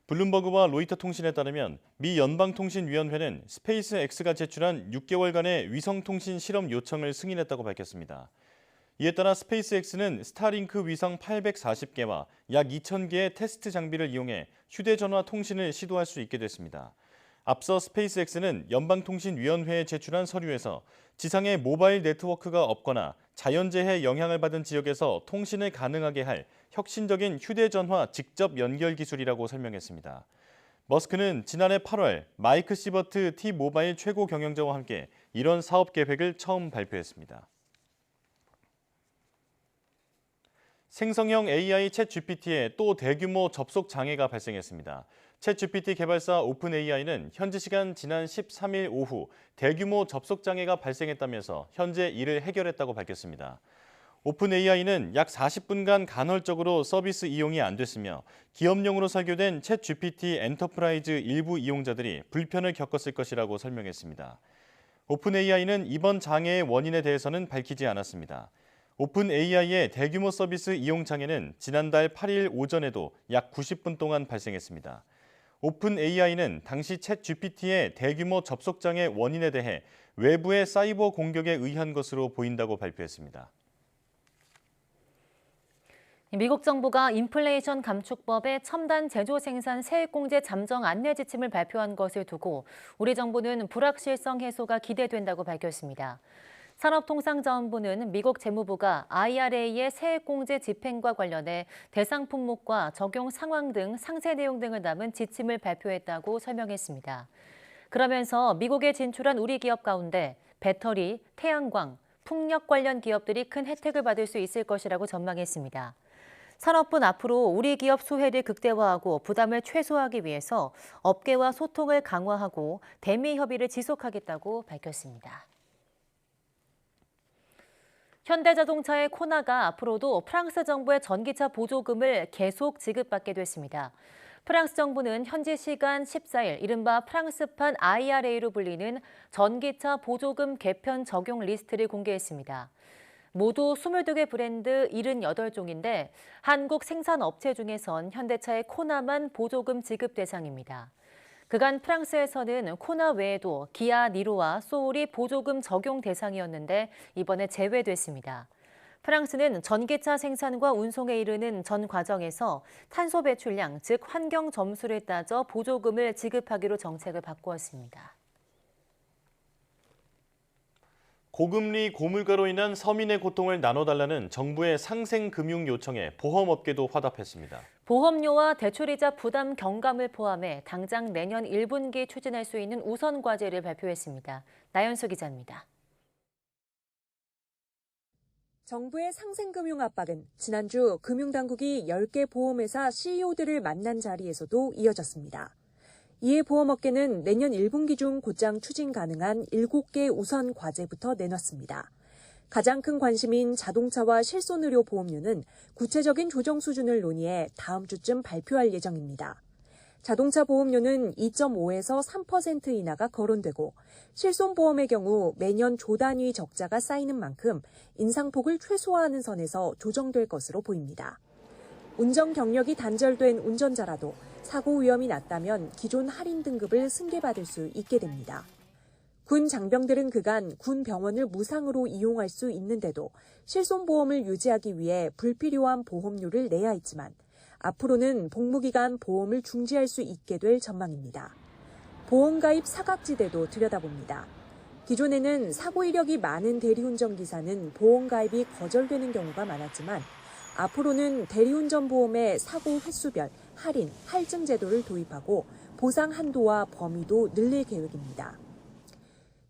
Speaker 1: 블룸버그와 로이터 통신에 따르면 미 연방통신위원회는 스페이스X가 제출한 6개월간의 위성통신 실험 요청을 승인했다고 밝혔습니다. 이에 따라 스페이스X는 스타링크 위성 840개와 약 2,000개의 테스트 장비를 이용해 휴대전화 통신을 시도할 수 있게 됐습니다. 앞서 스페이스X는 연방통신위원회에 제출한 서류에서 지상에 모바일 네트워크가 없거나 자연재해 영향을 받은 지역에서 통신을 가능하게 할 혁신적인 휴대전화 직접 연결 기술이라고 설명했습니다. 머스크는 지난해 8월 마이크 시버트 T-모바일 최고 경영자와 함께 이런 사업 계획을 처음 발표했습니다. 생성형 AI 챗GPT에 또 대규모 접속 장애가 발생했습니다. 챗GPT 개발사 오픈AI는 현지 시간 지난 13일 오후 대규모 접속 장애가 발생했다면서 현재 이를 해결했다고 밝혔습니다. 오픈AI는 약 40분간 간헐적으로 서비스 이용이 안 됐으며 기업용으로 설계된 챗GPT 엔터프라이즈 일부 이용자들이 불편을 겪었을 것이라고 설명했습니다. 오픈AI는 이번 장애의 원인에 대해서는 밝히지 않았습니다. 오픈AI의 대규모 서비스 이용 장애는 지난달 8일 오전에도 약 90분 동안 발생했습니다. 오픈AI는 당시 챗GPT의 대규모 접속 장애 원인에 대해 외부의 사이버 공격에 의한 것으로 보인다고 발표했습니다.
Speaker 2: 미국 정부가 인플레이션 감축법의 첨단 제조 생산 세액공제 잠정 안내 지침을 발표한 것을 두고 우리 정부는 불확실성 해소가 기대된다고 밝혔습니다. 산업통상자원부는 미국 재무부가 IRA의 세액공제 집행과 관련해 대상 품목과 적용 상황 등 상세 내용 등을 담은 지침을 발표했다고 설명했습니다. 그러면서 미국에 진출한 우리 기업 가운데 배터리, 태양광, 풍력 관련 기업들이 큰 혜택을 받을 수 있을 것이라고 전망했습니다. 산업부는 앞으로 우리 기업 수혜를 극대화하고 부담을 최소화하기 위해서 업계와 소통을 강화하고 대미 협의를 지속하겠다고 밝혔습니다. 현대자동차의 코나가 앞으로도 프랑스 정부의 전기차 보조금을 계속 지급받게 됐습니다. 프랑스 정부는 현지 시간 14일 이른바 프랑스판 IRA로 불리는 전기차 보조금 개편 적용 리스트를 공개했습니다. 모두 22개 브랜드 78종인데 한국 생산업체 중에선 현대차의 코나만 보조금 지급 대상입니다. 그간 프랑스에서는 코나 외에도 기아 니로와 소울이 보조금 적용 대상이었는데 이번에 제외됐습니다. 프랑스는 전기차 생산과 운송에 이르는 전 과정에서 탄소 배출량, 즉 환경 점수를 따져 보조금을 지급하기로 정책을 바꾸었습니다.
Speaker 1: 고금리 고물가로 인한 서민의 고통을 나눠달라는 정부의 상생 금융 요청에 보험업계도 화답했습니다.
Speaker 2: 보험료와 대출이자 부담 경감을 포함해 당장 내년 1분기 추진할 수 있는 우선 과제를 발표했습니다. 나연수 기자입니다.
Speaker 18: 정부의 상생금융 압박은 지난주 금융당국이 10개 보험회사 CEO들을 만난 자리에서도 이어졌습니다. 이에 보험업계는 내년 1분기 중 곧장 추진 가능한 7개 우선 과제부터 내놨습니다. 가장 큰 관심인 자동차와 실손의료 보험료는 구체적인 조정 수준을 논의해 다음 주쯤 발표할 예정입니다. 자동차 보험료는 2.5에서 3% 인하가 거론되고 실손보험의 경우 매년 조 단위 적자가 쌓이는 만큼 인상폭을 최소화하는 선에서 조정될 것으로 보입니다. 운전 경력이 단절된 운전자라도 사고 위험이 낮다면 기존 할인 등급을 승계받을 수 있게 됩니다. 군 장병들은 그간 군 병원을 무상으로 이용할 수 있는데도 실손보험을 유지하기 위해 불필요한 보험료를 내야 했지만 앞으로는 복무기간 보험을 중지할 수 있게 될 전망입니다. 보험가입 사각지대도 들여다봅니다. 기존에는 사고 이력이 많은 대리운전 기사는 보험가입이 거절되는 경우가 많았지만 앞으로는 대리운전 보험의 사고 횟수별 할인, 할증 제도를 도입하고 보상 한도와 범위도 늘릴 계획입니다.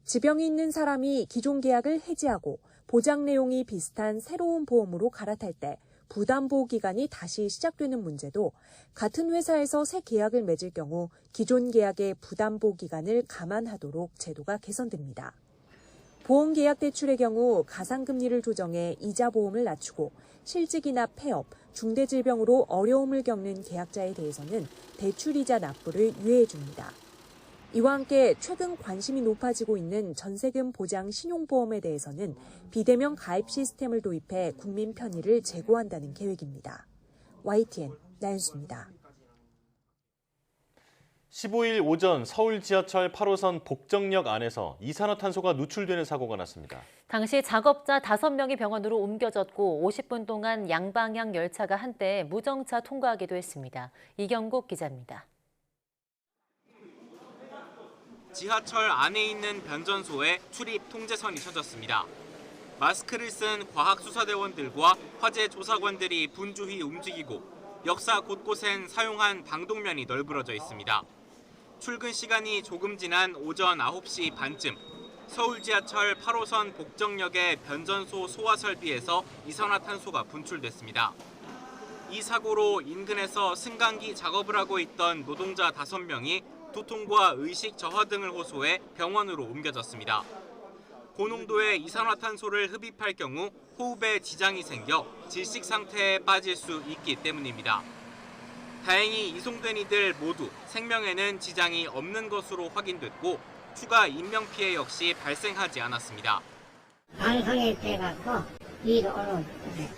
Speaker 18: 지병이 있는 사람이 기존 계약을 해지하고 보장 내용이 비슷한 새로운 보험으로 갈아탈 때 부담보호 기간이 다시 시작되는 문제도 같은 회사에서 새 계약을 맺을 경우 기존 계약의 부담보호 기간을 감안하도록 제도가 개선됩니다. 보험계약 대출의 경우 가상금리를 조정해 이자 보험을 낮추고 실직이나 폐업, 중대질병으로 어려움을 겪는 계약자에 대해서는 대출이자 납부를 유예해 줍니다. 이와 함께 최근 관심이 높아지고 있는 전세금 보장 신용보험에 대해서는 비대면 가입 시스템을 도입해 국민 편의를 제고한다는 계획입니다. YTN 나윤수입니다.
Speaker 1: 15일 오전 서울 지하철 8호선 복정역 안에서 이산화탄소가 누출되는 사고가 났습니다.
Speaker 2: 당시 작업자 5명이 병원으로 옮겨졌고 50분 동안 양방향 열차가 한때 무정차 통과하기도 했습니다. 이경국 기자입니다.
Speaker 19: 지하철 안에 있는 변전소에 출입 통제선이 쳐졌습니다. 마스크를 쓴 과학수사대원들과 화재 조사관들이 분주히 움직이고 역사 곳곳엔 사용한 방독면이 널브러져 있습니다. 출근 시간이 조금 지난 오전 9시 반쯤 서울 지하철 8호선 복정역의 변전소 소화 설비에서 이산화탄소가 분출됐습니다. 이 사고로 인근에서 승강기 작업을 하고 있던 노동자 5명이 두통과 의식 저하 등을 호소해 병원으로 옮겨졌습니다. 고농도의 이산화탄소를 흡입할 경우 호흡에 지장이 생겨 질식 상태에 빠질 수 있기 때문입니다. 다행히 이송된 이들 모두 생명에는 지장이 없는 것으로 확인됐고 추가 인명피해 역시 발생하지 않았습니다.
Speaker 20: 방송에 돼갖고 위로 올라오거든요.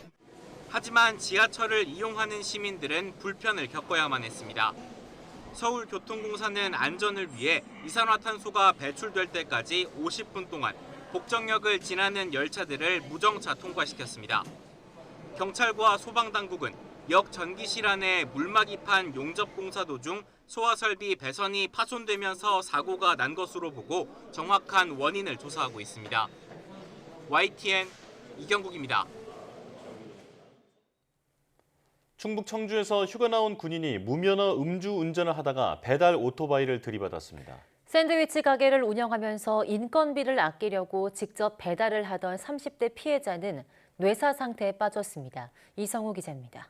Speaker 19: 하지만 지하철을 이용하는 시민들은 불편을 겪어야만 했습니다. 서울교통공사는 안전을 위해 이산화탄소가 배출될 때까지 50분 동안 복정역을 지나는 열차들을 무정차 통과시켰습니다. 경찰과 소방당국은 역 전기실 안에 물막이판 용접공사 도중 소화설비 배선이 파손되면서 사고가 난 것으로 보고 정확한 원인을 조사하고 있습니다. YTN 이경국입니다.
Speaker 1: 충북 청주에서 휴가 나온 군인이 무면허 음주운전을 하다가 배달 오토바이를 들이받았습니다.
Speaker 2: 샌드위치 가게를 운영하면서 인건비를 아끼려고 직접 배달을 하던 30대 피해자는 뇌사 상태에 빠졌습니다. 이성우 기자입니다.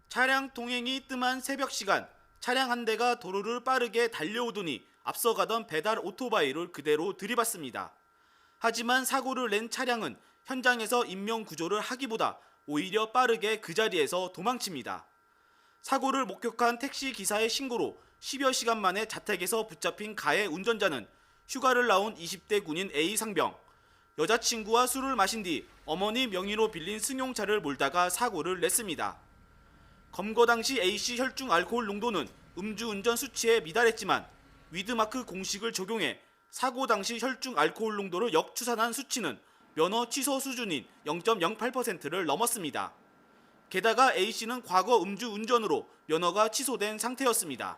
Speaker 21: 차량 통행이 뜸한 새벽 시간, 차량 한 대가 도로를 빠르게 달려오더니 앞서가던 배달 오토바이를 그대로 들이받습니다. 하지만 사고를 낸 차량은 현장에서 인명구조를 하기보다 오히려 빠르게 그 자리에서 도망칩니다. 사고를 목격한 택시 기사의 신고로 10여 시간 만에 자택에서 붙잡힌 가해 운전자는 휴가를 나온 20대 군인 A 상병, 여자친구와 술을 마신 뒤 어머니 명의로 빌린 승용차를 몰다가 사고를 냈습니다. 검거 당시 A씨 혈중 알코올 농도는 음주운전 수치에 미달했지만 위드마크 공식을 적용해 사고 당시 혈중 알코올 농도를 역추산한 수치는 면허 취소 수준인 0.08%를 넘었습니다. 게다가 A씨는 과거 음주운전으로 면허가 취소된 상태였습니다.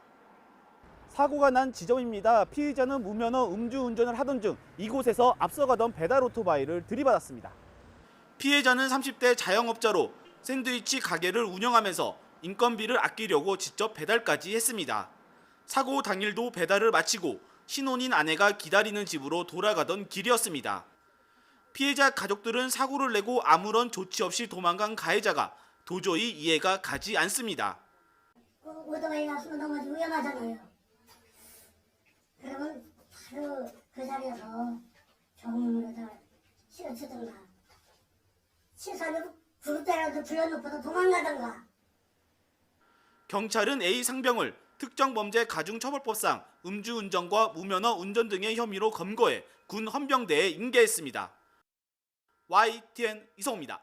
Speaker 22: 사고가 난 지점입니다. 피의자는 무면허 음주운전을 하던 중 이곳에서 앞서가던 배달 오토바이를 들이받았습니다.
Speaker 21: 피해자는 30대 자영업자로 샌드위치 가게를 운영하면서 인건비를 아끼려고 직접 배달까지 했습니다. 사고 당일도 배달을 마치고 신혼인 아내가 기다리는 집으로 돌아가던 길이었습니다. 피해자 가족들은 사고를 내고 아무런 조치 없이 도망간 가해자가 도저히 이해가 가지 않습니다.
Speaker 20: 오토바이가 앞으로 넘어지고 위험하잖아요. 그러면 바로 그 자리에서 경문으로 치우치든가 치사하면 구급대라도 불러놓고도 도망가든가.
Speaker 21: 경찰은 A 상병을 특정범죄 가중처벌법상 음주운전과 무면허 운전 등의 혐의로 검거해 군 헌병대에 인계했습니다. YTN 이성우입니다.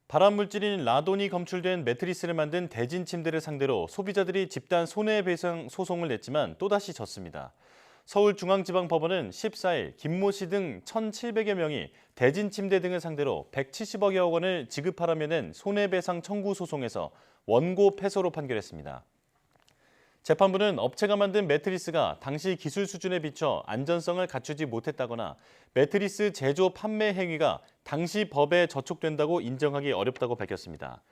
Speaker 1: 발암물질인 라돈이 검출된 매트리스를 만든 대진 침대를 상대로 소비자들이 집단 손해배상 소송을 냈지만 또다시 졌습니다. 서울중앙지방법원은 14일 김모 씨 등 1,700여 명이 대진 침대 등을 상대로 170억여 원을 지급하라며 낸 손해배상 청구 소송에서 원고 패소로 판결했습니다. 재판부는 업체가 만든 매트리스가 당시 기술 수준에 비춰 안전성을 갖추지 못했다거나 매트리스 제조 판매 행위가 당시 법에 저촉된다고 인정하기 어렵다고 밝혔습니다.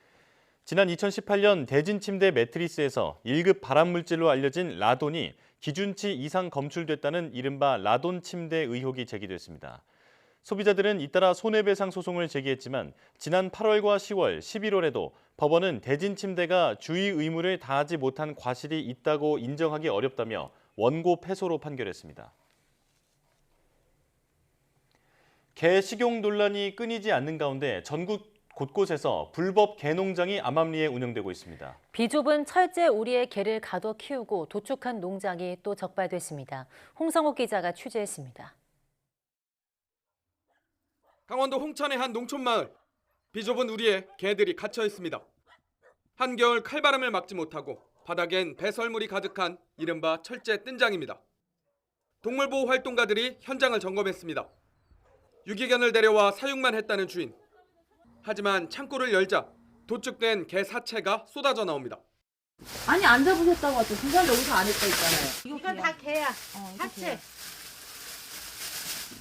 Speaker 1: 지난 2018년 대진 침대 매트리스에서 1급 발암물질로 알려진 라돈이 기준치 이상 검출됐다는 이른바 라돈 침대 의혹이 제기됐습니다. 소비자들은 잇따라 손해배상 소송을 제기했지만 지난 8월과 10월, 11월에도 법원은 대진 침대가 주의 의무를 다하지 못한 과실이 있다고 인정하기 어렵다며 원고 패소로 판결했습니다. 개 식용 논란이 끊이지 않는 가운데 전국 곳곳에서 불법 개 농장이 암암리에 운영되고 있습니다.
Speaker 2: 비좁은 철제 우리의 개를 가둬 키우고 도축한 농장이 또 적발됐습니다. 홍성욱 기자가 취재했습니다.
Speaker 4: 강원도 홍천의 한 농촌마을. 비좁은 우리에 개들이 갇혀 있습니다. 한겨울 칼바람을 막지 못하고 바닥엔 배설물이 가득한 이른바 철제 뜬장입니다. 동물보호 활동가들이 현장을 점검했습니다. 유기견을 데려와 사육만 했다는 주인. 하지만 창고를 열자 도축된 개 사체가 쏟아져 나옵니다.
Speaker 5: 아니 안 잡으셨다고 하죠. 그건 여기서 안 했다 있잖아요.
Speaker 23: 이건 다 개야. 사체.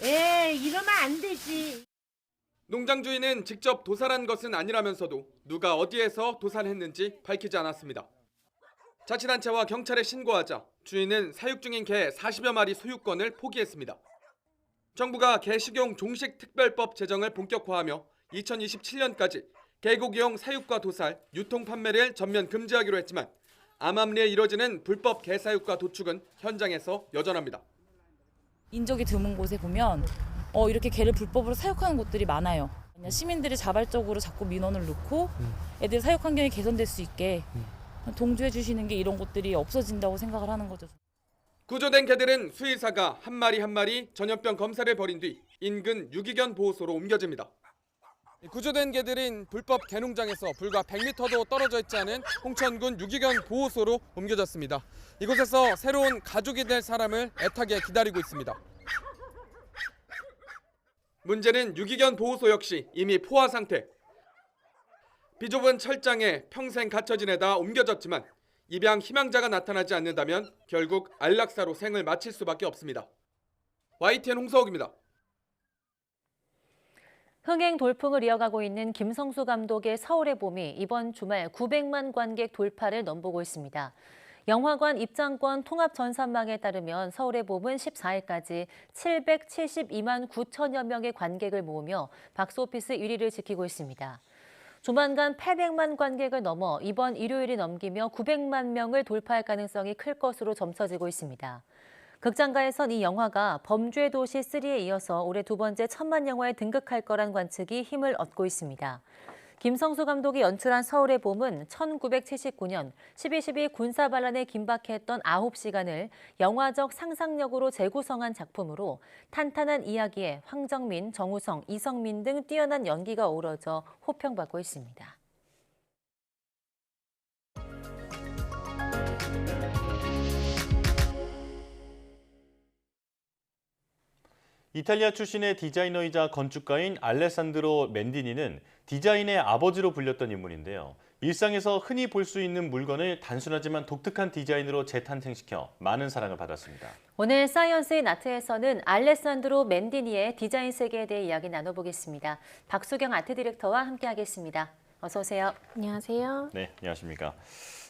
Speaker 23: 에이, 이러면 안 되지.
Speaker 4: 농장 주인은 직접 도살한 것은 아니라면서도 누가 어디에서 도살했는지 밝히지 않았습니다. 자치단체와 경찰에 신고하자 주인은 사육 중인 개 40여 마리 소유권을 포기했습니다. 정부가 개식용 종식특별법 제정을 본격화하며 2027년까지 개고기용 사육과 도살, 유통 판매를 전면 금지하기로 했지만 암암리에 이뤄지는 불법 개사육과 도축은 현장에서 여전합니다.
Speaker 5: 인적이 드문 곳에 보면 이렇게 개를 불법으로 사육하는 곳들이 많아요. 시민들이 자발적으로 자꾸 민원을 넣고 애들 사육 환경이 개선될 수 있게 동조해 주시는 게 이런 곳들이 없어진다고 생각을 하는 거죠.
Speaker 4: 구조된 개들은 수의사가 한 마리 한 마리 전염병 검사를 벌인 뒤 인근 유기견 보호소로 옮겨집니다. 구조된 개들은 불법 개농장에서 불과 100m도 떨어져 있지 않은 홍천군 유기견 보호소로 옮겨졌습니다. 이곳에서 새로운 가족이 될 사람을 애타게 기다리고 있습니다. 문제는 유기견 보호소 역시 이미 포화 상태. 비좁은 철장에 평생 갇혀 지내다 옮겨졌지만 입양 희망자가 나타나지 않는다면 결국 안락사로 생을 마칠 수밖에 없습니다. YTN 홍서욱입니다.
Speaker 2: 흥행 돌풍을 이어가고 있는 김성수 감독의 서울의 봄이 이번 주말 900만 관객 돌파를 넘보고 있습니다. 영화관 입장권 통합 전산망에 따르면 서울의 봄은 14일까지 772만 9천여 명의 관객을 모으며 박스오피스 1위를 지키고 있습니다. 조만간 800만 관객을 넘어 이번 일요일이 넘기며 900만 명을 돌파할 가능성이 클 것으로 점쳐지고 있습니다. 극장가에선 이 영화가 범죄의 도시 3에 이어서 올해 두 번째 1000만 영화에 등극할 거란 관측이 힘을 얻고 있습니다. 김성수 감독이 연출한 서울의 봄은 1979년 12.12 군사반란에 긴박했던 9시간을 영화적 상상력으로 재구성한 작품으로 탄탄한 이야기에 황정민, 정우성, 이성민 등 뛰어난 연기가 어우러져 호평받고 있습니다.
Speaker 1: 이탈리아 출신의 디자이너이자 건축가인 알레산드로 맨디니는 디자인의 아버지로 불렸던 인물인데요. 일상에서 흔히 볼 수 있는 물건을 단순하지만 독특한 디자인으로 재탄생시켜 많은 사랑을 받았습니다.
Speaker 2: 오늘 사이언스 인 아트에서는 알레산드로 맨디니의 디자인 세계에 대해 이야기 나눠보겠습니다. 박수경 아트 디렉터와 함께하겠습니다. 어서 오세요.
Speaker 24: 안녕하세요.
Speaker 1: 네, 안녕하십니까.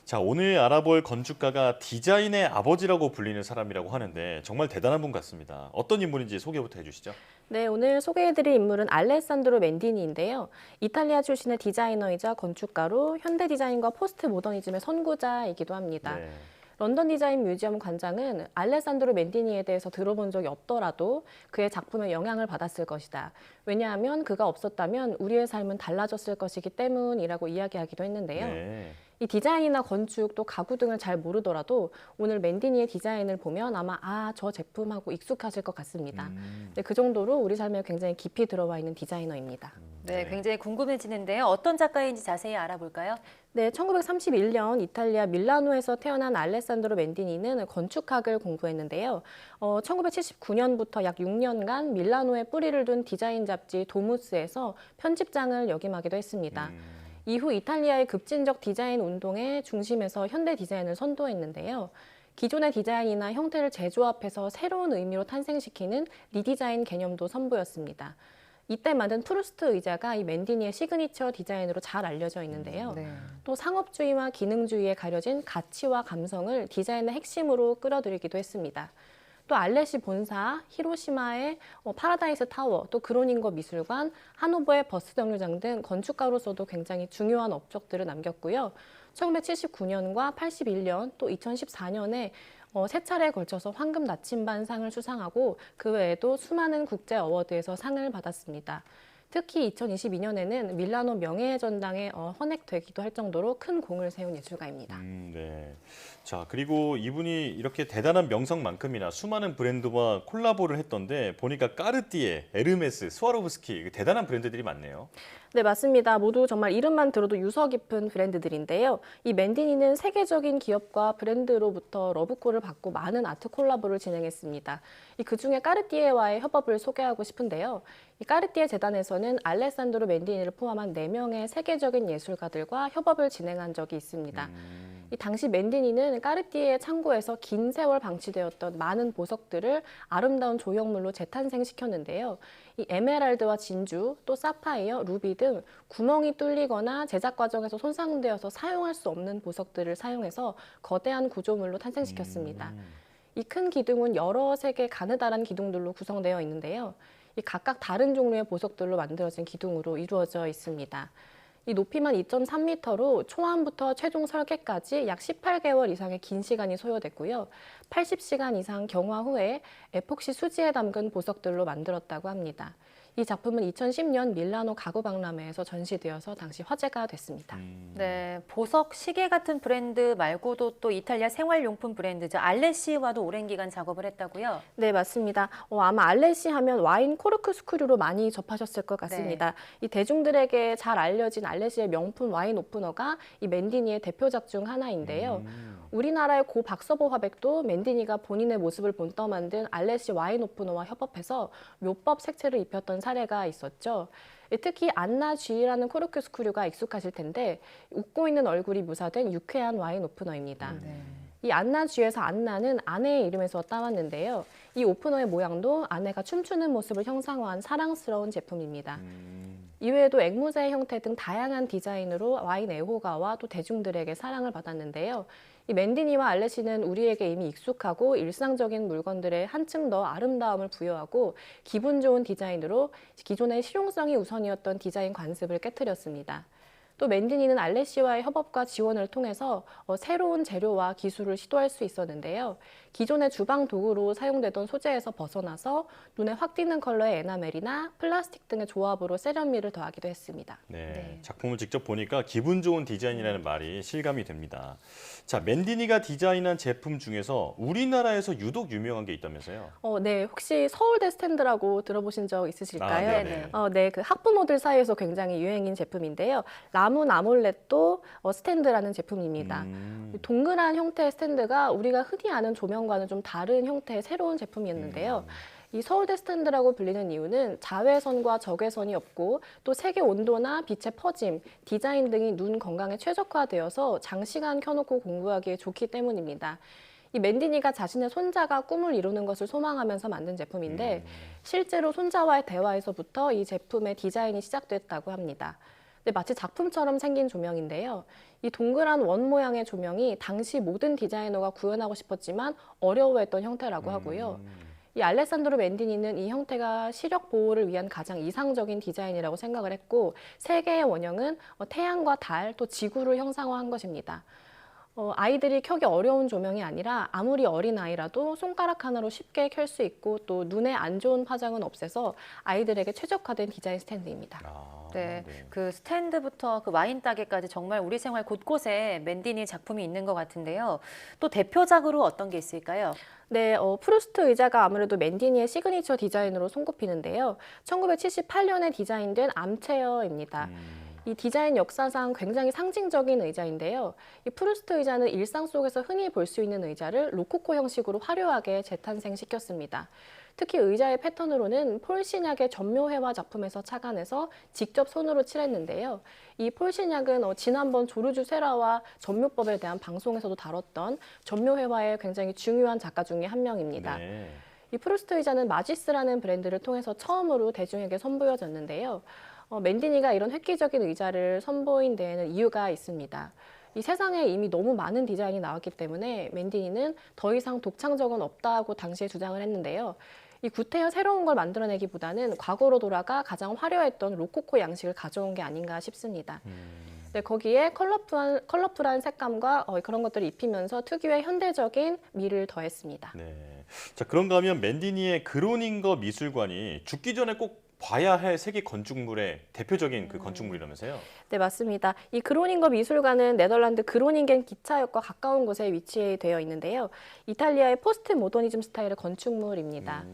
Speaker 1: 자, 오늘 알아볼 건축가가 디자인의 아버지라고 불리는 사람이라고 하는데 정말 대단한 분 같습니다. 어떤 인물인지 소개부터 해주시죠.
Speaker 24: 네, 오늘 소개해드릴 인물은 알레산드로 맨디니인데요. 이탈리아 출신의 디자이너이자 건축가로 현대 디자인과 포스트 모더니즘의 선구자이기도 합니다.
Speaker 1: 네.
Speaker 24: 런던 디자인 뮤지엄 관장은 알레산드로 맨디니에 대해서 들어본 적이 없더라도 그의 작품에 영향을 받았을 것이다. 왜냐하면 그가 없었다면 우리의 삶은 달라졌을 것이기 때문이라고 이야기하기도 했는데요.
Speaker 1: 네.
Speaker 24: 이 디자인이나 건축 또 가구 등을 잘 모르더라도 오늘 맨디니의 디자인을 보면 아마 저 제품하고 익숙하실 것 같습니다. 네, 그 정도로 우리 삶에 굉장히 깊이 들어와 있는 디자이너입니다.
Speaker 2: 네, 굉장히 궁금해지는데요. 어떤 작가인지 자세히 알아볼까요?
Speaker 24: 네, 1931년 이탈리아 밀라노에서 태어난 알레산드로 맨디니는 건축학을 공부했는데요. 1979년부터 약 6년간 밀라노에 뿌리를 둔 디자인 잡지 도무스에서 편집장을 역임하기도 했습니다. 이후 이탈리아의 급진적 디자인 운동의 중심에서 현대 디자인을 선도했는데요. 기존의 디자인이나 형태를 재조합해서 새로운 의미로 탄생시키는 리디자인 개념도 선보였습니다. 이때 만든 프루스트 의자가 이 맨디니의 시그니처 디자인으로 잘 알려져 있는데요. 또 상업주의와 기능주의에 가려진 가치와 감성을 디자인의 핵심으로 끌어들이기도 했습니다. 또 알레시 본사, 히로시마의 파라다이스 타워, 또 그로닝거 미술관, 하노버의 버스 정류장 등 건축가로서도 굉장히 중요한 업적들을 남겼고요. 1979년과 81년 또 2014년에 세 차례에 걸쳐서 황금 나침반 상을 수상하고 그 외에도 수많은 국제 어워드에서 상을 받았습니다. 특히 2022년에는 밀라노 명예의 전당에 헌액되기도 할 정도로 큰 공을 세운 예술가입니다.
Speaker 1: 네. 자, 그리고 이분이 이렇게 대단한 명성만큼이나 수많은 브랜드와 콜라보를 했던데 보니까 까르띠에, 에르메스, 스와로브스키 대단한 브랜드들이 많네요.
Speaker 24: 네, 맞습니다. 모두 정말 이름만 들어도 유서 깊은 브랜드들인데요. 이 맨디니는 세계적인 기업과 브랜드로부터 러브콜을 받고 많은 아트 콜라보를 진행했습니다. 그중에 까르띠에와의 협업을 소개하고 싶은데요. 이 까르띠에 재단에서는 알레산드로 맨디니를 포함한 4명의 세계적인 예술가들과 협업을 진행한 적이 있습니다. 이 당시 맨디니는 까르띠에 창고에서 긴 세월 방치되었던 많은 보석들을 아름다운 조형물로 재탄생시켰는데요. 이 에메랄드와 진주, 또 사파이어, 루비 등 구멍이 뚫리거나 제작 과정에서 손상되어서 사용할 수 없는 보석들을 사용해서 거대한 구조물로 탄생시켰습니다. 이 큰 기둥은 여러 색의 가느다란 기둥들로 구성되어 있는데요. 이 각각 다른 종류의 보석들로 만들어진 기둥으로 이루어져 있습니다. 이 높이만 2.3m로 초안부터 최종 설계까지 약 18개월 이상의 긴 시간이 소요됐고요. 80시간 이상 경화 후에 에폭시 수지에 담근 보석들로 만들었다고 합니다. 이 작품은 2010년 밀라노 가구박람회에서 전시되어서 당시 화제가 됐습니다.
Speaker 2: 네, 보석, 시계 같은 브랜드 말고도 또 이탈리아 생활용품 브랜드죠. 알레시와도 오랜 기간 작업을 했다고요?
Speaker 24: 네, 맞습니다. 아마 알레시 하면 와인 코르크스크류로 많이 접하셨을 것 같습니다.
Speaker 2: 네.
Speaker 24: 이 대중들에게 잘 알려진 알레시의 명품 와인 오프너가 이 맨디니의 대표작 중 하나인데요. 우리나라의 고 박서보 화백도 맨디니가 본인의 모습을 본떠 만든 알레시 와인 오프너와 협업해서 묘법 색채를 입혔던 사례가 있었죠. 특히 안나 쥐라는 코르크스크류가 익숙하실 텐데 웃고 있는 얼굴이 묘사된 유쾌한 와인 오프너입니다. 이 안나 쥐에서 안나는 아내의 이름에서 따왔는데요. 이 오프너의 모양도 아내가 춤추는 모습을 형상화한 사랑스러운 제품입니다. 이외에도 앵무새 형태 등 다양한 디자인으로 와인 애호가와 또 대중들에게 사랑을 받았는데요. 이 맨디니와 알레시는 우리에게 이미 익숙하고 일상적인 물건들에 한층 더 아름다움을 부여하고 기분 좋은 디자인으로 기존의 실용성이 우선이었던 디자인 관습을 깨뜨렸습니다. 또 맨디니는 알레시와의 협업과 지원을 통해서 새로운 재료와 기술을 시도할 수 있었는데요. 기존의 주방 도구로 사용되던 소재에서 벗어나서 눈에 확 띄는 컬러의 에나멜이나 플라스틱 등의 조합으로 세련미를 더하기도 했습니다.
Speaker 1: 네, 작품을 직접 보니까 기분 좋은 디자인이라는 말이 실감이 됩니다. 자, 맨디니가 디자인한 제품 중에서 우리나라에서 유독 유명한 게 있다면서요?
Speaker 24: 네, 혹시 서울대 스탠드라고 들어보신 적 있으실까요?
Speaker 1: 네네.
Speaker 24: 그 학부모들 사이에서 굉장히 유행인 제품인데요. 라문 아몰레또 스탠드라는 제품입니다. 동그란 형태의 스탠드가 우리가 흔히 아는 조명과는 좀 다른 형태의 새로운 제품이었는데요. 이 서울대 스탠드라고 불리는 이유는 자외선과 적외선이 없고 또 색의 온도나 빛의 퍼짐, 디자인 등이 눈 건강에 최적화되어서 장시간 켜놓고 공부하기에 좋기 때문입니다. 이 맨디니가 자신의 손자가 꿈을 이루는 것을 소망하면서 만든 제품인데 실제로 손자와의 대화에서부터 이 제품의 디자인이 시작됐다고 합니다. 마치 작품처럼 생긴 조명인데요. 이 동그란 원 모양의 조명이 당시 모든 디자이너가 구현하고 싶었지만 어려워했던 형태라고 하고요. 이 알레산드로 맨디니는 이 형태가 시력 보호를 위한 가장 이상적인 디자인이라고 생각을 했고 세 개의 원형은 태양과 달, 또 지구를 형상화한 것입니다. 아이들이 켜기 어려운 조명이 아니라 아무리 어린 아이라도 손가락 하나로 쉽게 켤 수 있고 또 눈에 안 좋은 화장은 없애서 아이들에게 최적화된 디자인 스탠드입니다.
Speaker 2: 네, 그 스탠드부터 그 와인 따개까지 정말 우리 생활 곳곳에 맨디니 작품이 있는 것 같은데요. 또 대표작으로 어떤 게 있을까요?
Speaker 24: 네, 프루스트 의자가 아무래도 맨디니의 시그니처 디자인으로 손꼽히는데요. 1978년에 디자인된 암체어입니다. 이 디자인 역사상 굉장히 상징적인 의자인데요. 이 프루스트 의자는 일상 속에서 흔히 볼 수 있는 의자를 로코코 형식으로 화려하게 재탄생시켰습니다. 특히 의자의 패턴으로는 폴 시냑의 전묘회화 작품에서 착안해서 직접 손으로 칠했는데요. 이 폴 시냑은 지난번 조르주 세라와 전묘법에 대한 방송에서도 다뤘던 전묘회화의 굉장히 중요한 작가 중에 한 명입니다. 이 프루스트 의자는 마지스라는 브랜드를 통해서 처음으로 대중에게 선보여졌는데요. 맨디니가 이런 획기적인 의자를 선보인 데에는 이유가 있습니다. 이 세상에 이미 너무 많은 디자인이 나왔기 때문에 맨디니는 더 이상 독창적은 없다고 당시에 주장을 했는데요. 이 구태여 새로운 걸 만들어내기보다는 과거로 돌아가 가장 화려했던 로코코 양식을 가져온 게 아닌가 싶습니다. 네, 거기에 컬러풀한 색감과 그런 것들을 입히면서 특유의 현대적인 미를 더했습니다.
Speaker 1: 네. 자, 그런가 하면 맨디니의 그로닝거 미술관이 죽기 전에 꼭 봐야 할 세계 건축물의 대표적인 그 건축물이라면서요?
Speaker 24: 네, 맞습니다. 이 그로닝거 미술관은 네덜란드 그로닝겐 기차역과 가까운 곳에 위치되어 있는데요. 이탈리아의 포스트 모더니즘 스타일의 건축물입니다.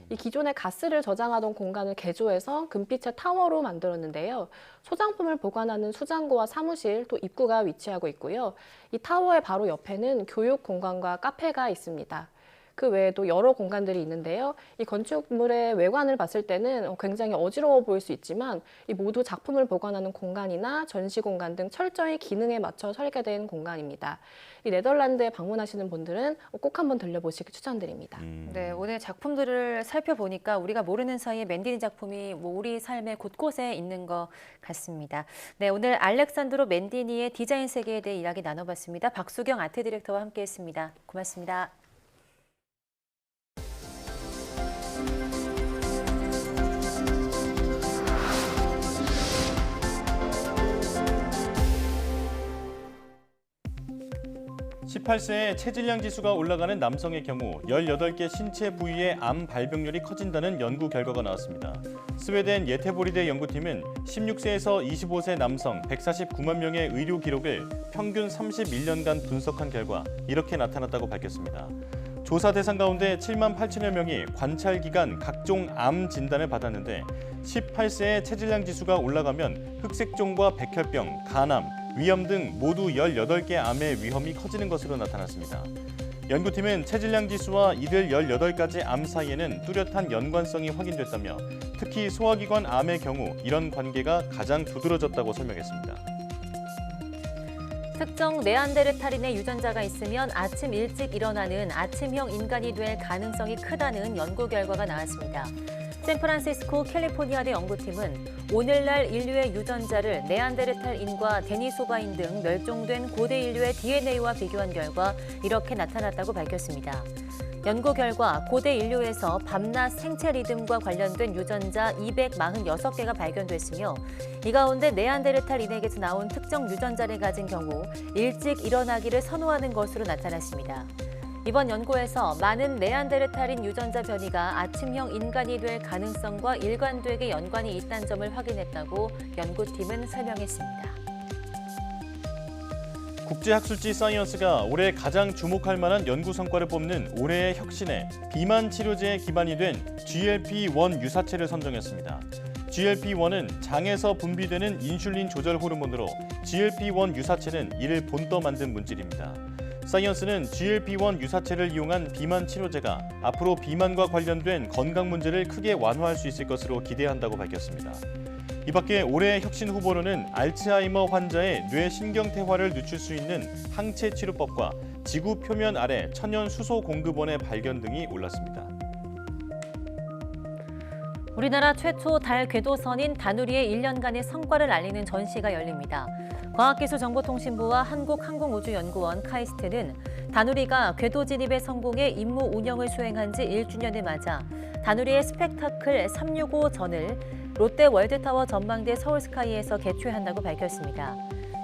Speaker 24: 이 기존의 가스를 저장하던 공간을 개조해서 금빛의 타워로 만들었는데요. 소장품을 보관하는 수장고와 사무실, 또 입구가 위치하고 있고요. 이 타워의 바로 옆에는 교육 공간과 카페가 있습니다. 그 외에도 여러 공간들이 있는데요. 이 건축물의 외관을 봤을 때는 굉장히 어지러워 보일 수 있지만 이 모두 작품을 보관하는 공간이나 전시 공간 등 철저히 기능에 맞춰 설계된 공간입니다. 이 네덜란드에 방문하시는 분들은 꼭 한번 들려보시기 추천드립니다.
Speaker 2: 네, 오늘 작품들을 살펴보니까 우리가 모르는 사이에 맨디니 작품이 우리 삶의 곳곳에 있는 것 같습니다. 네, 오늘 알렉산드로 맨디니의 디자인 세계에 대해 이야기 나눠봤습니다. 박수경 아트 디렉터와 함께했습니다. 고맙습니다.
Speaker 1: 18세에 체질량 지수가 올라가는 남성의 경우 18개 신체 부위의 암 발병률이 커진다는 연구 결과가 나왔습니다. 스웨덴 예테보리대 연구팀은 16세에서 25세 남성 149만 명의 의료 기록을 평균 31년간 분석한 결과 이렇게 나타났다고 밝혔습니다. 조사 대상 가운데 7만 8천여 명이 관찰 기간 각종 암 진단을 받았는데 18세에 체질량 지수가 올라가면 흑색종과 백혈병, 간암, 위암 등 모두 18개 암의 위험이 커지는 것으로 나타났습니다. 연구팀은 체질량 지수와 이들 18가지 암 사이에는 뚜렷한 연관성이 확인됐다며 특히 소화기관 암의 경우 이런 관계가 가장 두드러졌다고 설명했습니다.
Speaker 2: 특정 네안데르탈인의 유전자가 있으면 아침 일찍 일어나는 아침형 인간이 될 가능성이 크다는 연구 결과가 나왔습니다. 샌프란시스코 캘리포니아대 연구팀은 오늘날 인류의 유전자를 네안데르탈인과 데니소바인 등 멸종된 고대 인류의 DNA와 비교한 결과 이렇게 나타났다고 밝혔습니다. 연구 결과 고대 인류에서 밤낮 생체 리듬과 관련된 유전자 246개가 발견됐으며 이 가운데 네안데르탈인에게서 나온 특정 유전자를 가진 경우 일찍 일어나기를 선호하는 것으로 나타났습니다. 이번 연구에서 많은 네안데르탈인 유전자 변이가 아침형 인간이 될 가능성과 일관되게 연관이 있다는 점을 확인했다고 연구팀은 설명했습니다.
Speaker 1: 국제학술지 사이언스가 올해 가장 주목할 만한 연구 성과를 뽑는 올해의 혁신에 비만 치료제에 기반이 된 GLP-1 유사체를 선정했습니다. GLP-1은 장에서 분비되는 인슐린 조절 호르몬으로 GLP-1 유사체는 이를 본떠 만든 물질입니다. 사이언스는 GLP-1 유사체를 이용한 비만 치료제가 앞으로 비만과 관련된 건강 문제를 크게 완화할 수 있을 것으로 기대한다고 밝혔습니다. 이 밖에 올해의 혁신 후보로는 알츠하이머 환자의 뇌신경퇴화를 늦출 수 있는 항체 치료법과 지구 표면 아래 천연 수소 공급원의 발견 등이 올랐습니다.
Speaker 2: 우리나라 최초 달 궤도선인 다누리의 1년간의 성과를 알리는 전시가 열립니다. 과학기술정보통신부와 한국항공우주연구원 카이스트는 다누리가 궤도 진입에 성공해 임무 운영을 수행한 지 1주년을 맞아 다누리의 스펙타클 365 전을 롯데 월드타워 전망대 서울스카이에서 개최한다고 밝혔습니다.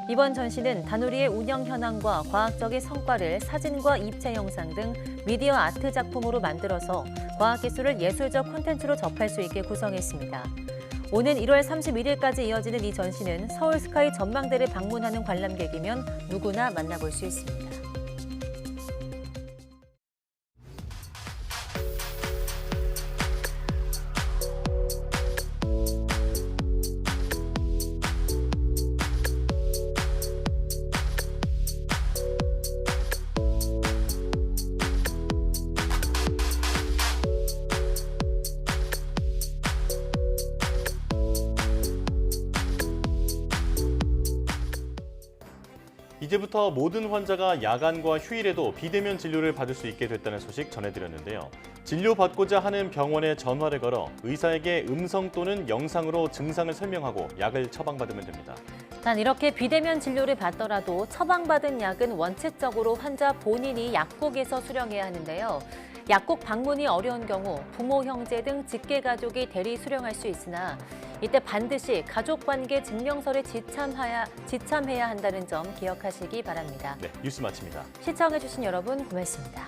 Speaker 2: 이번 전시는 다누리의 운영 현황과 과학적인 성과를 사진과 입체 영상 등 미디어 아트 작품으로 만들어서 과학기술을 예술적 콘텐츠로 접할 수 있게 구성했습니다. 오는 1월 31일까지 이어지는 이 전시는 서울스카이 전망대를 방문하는 관람객이면 누구나 만나볼 수 있습니다.
Speaker 1: 이제부터 모든 환자가 야간과 휴일에도 비대면 진료를 받을 수 있게 됐다는 소식 전해드렸는데요. 진료받고자 하는 병원에 전화를 걸어 의사에게 음성 또는 영상으로 증상을 설명하고 약을 처방받으면 됩니다.
Speaker 2: 단 이렇게 비대면 진료를 받더라도 처방받은 약은 원칙적으로 환자 본인이 약국에서 수령해야 하는데요. 약국 방문이 어려운 경우 부모, 형제 등 직계가족이 대리 수령할 수 있으나 이때 반드시 가족관계 증명서를 지참해야 한다는 점 기억하시기 바랍니다.
Speaker 1: 네, 뉴스 마칩니다.
Speaker 2: 시청해주신 여러분 고맙습니다.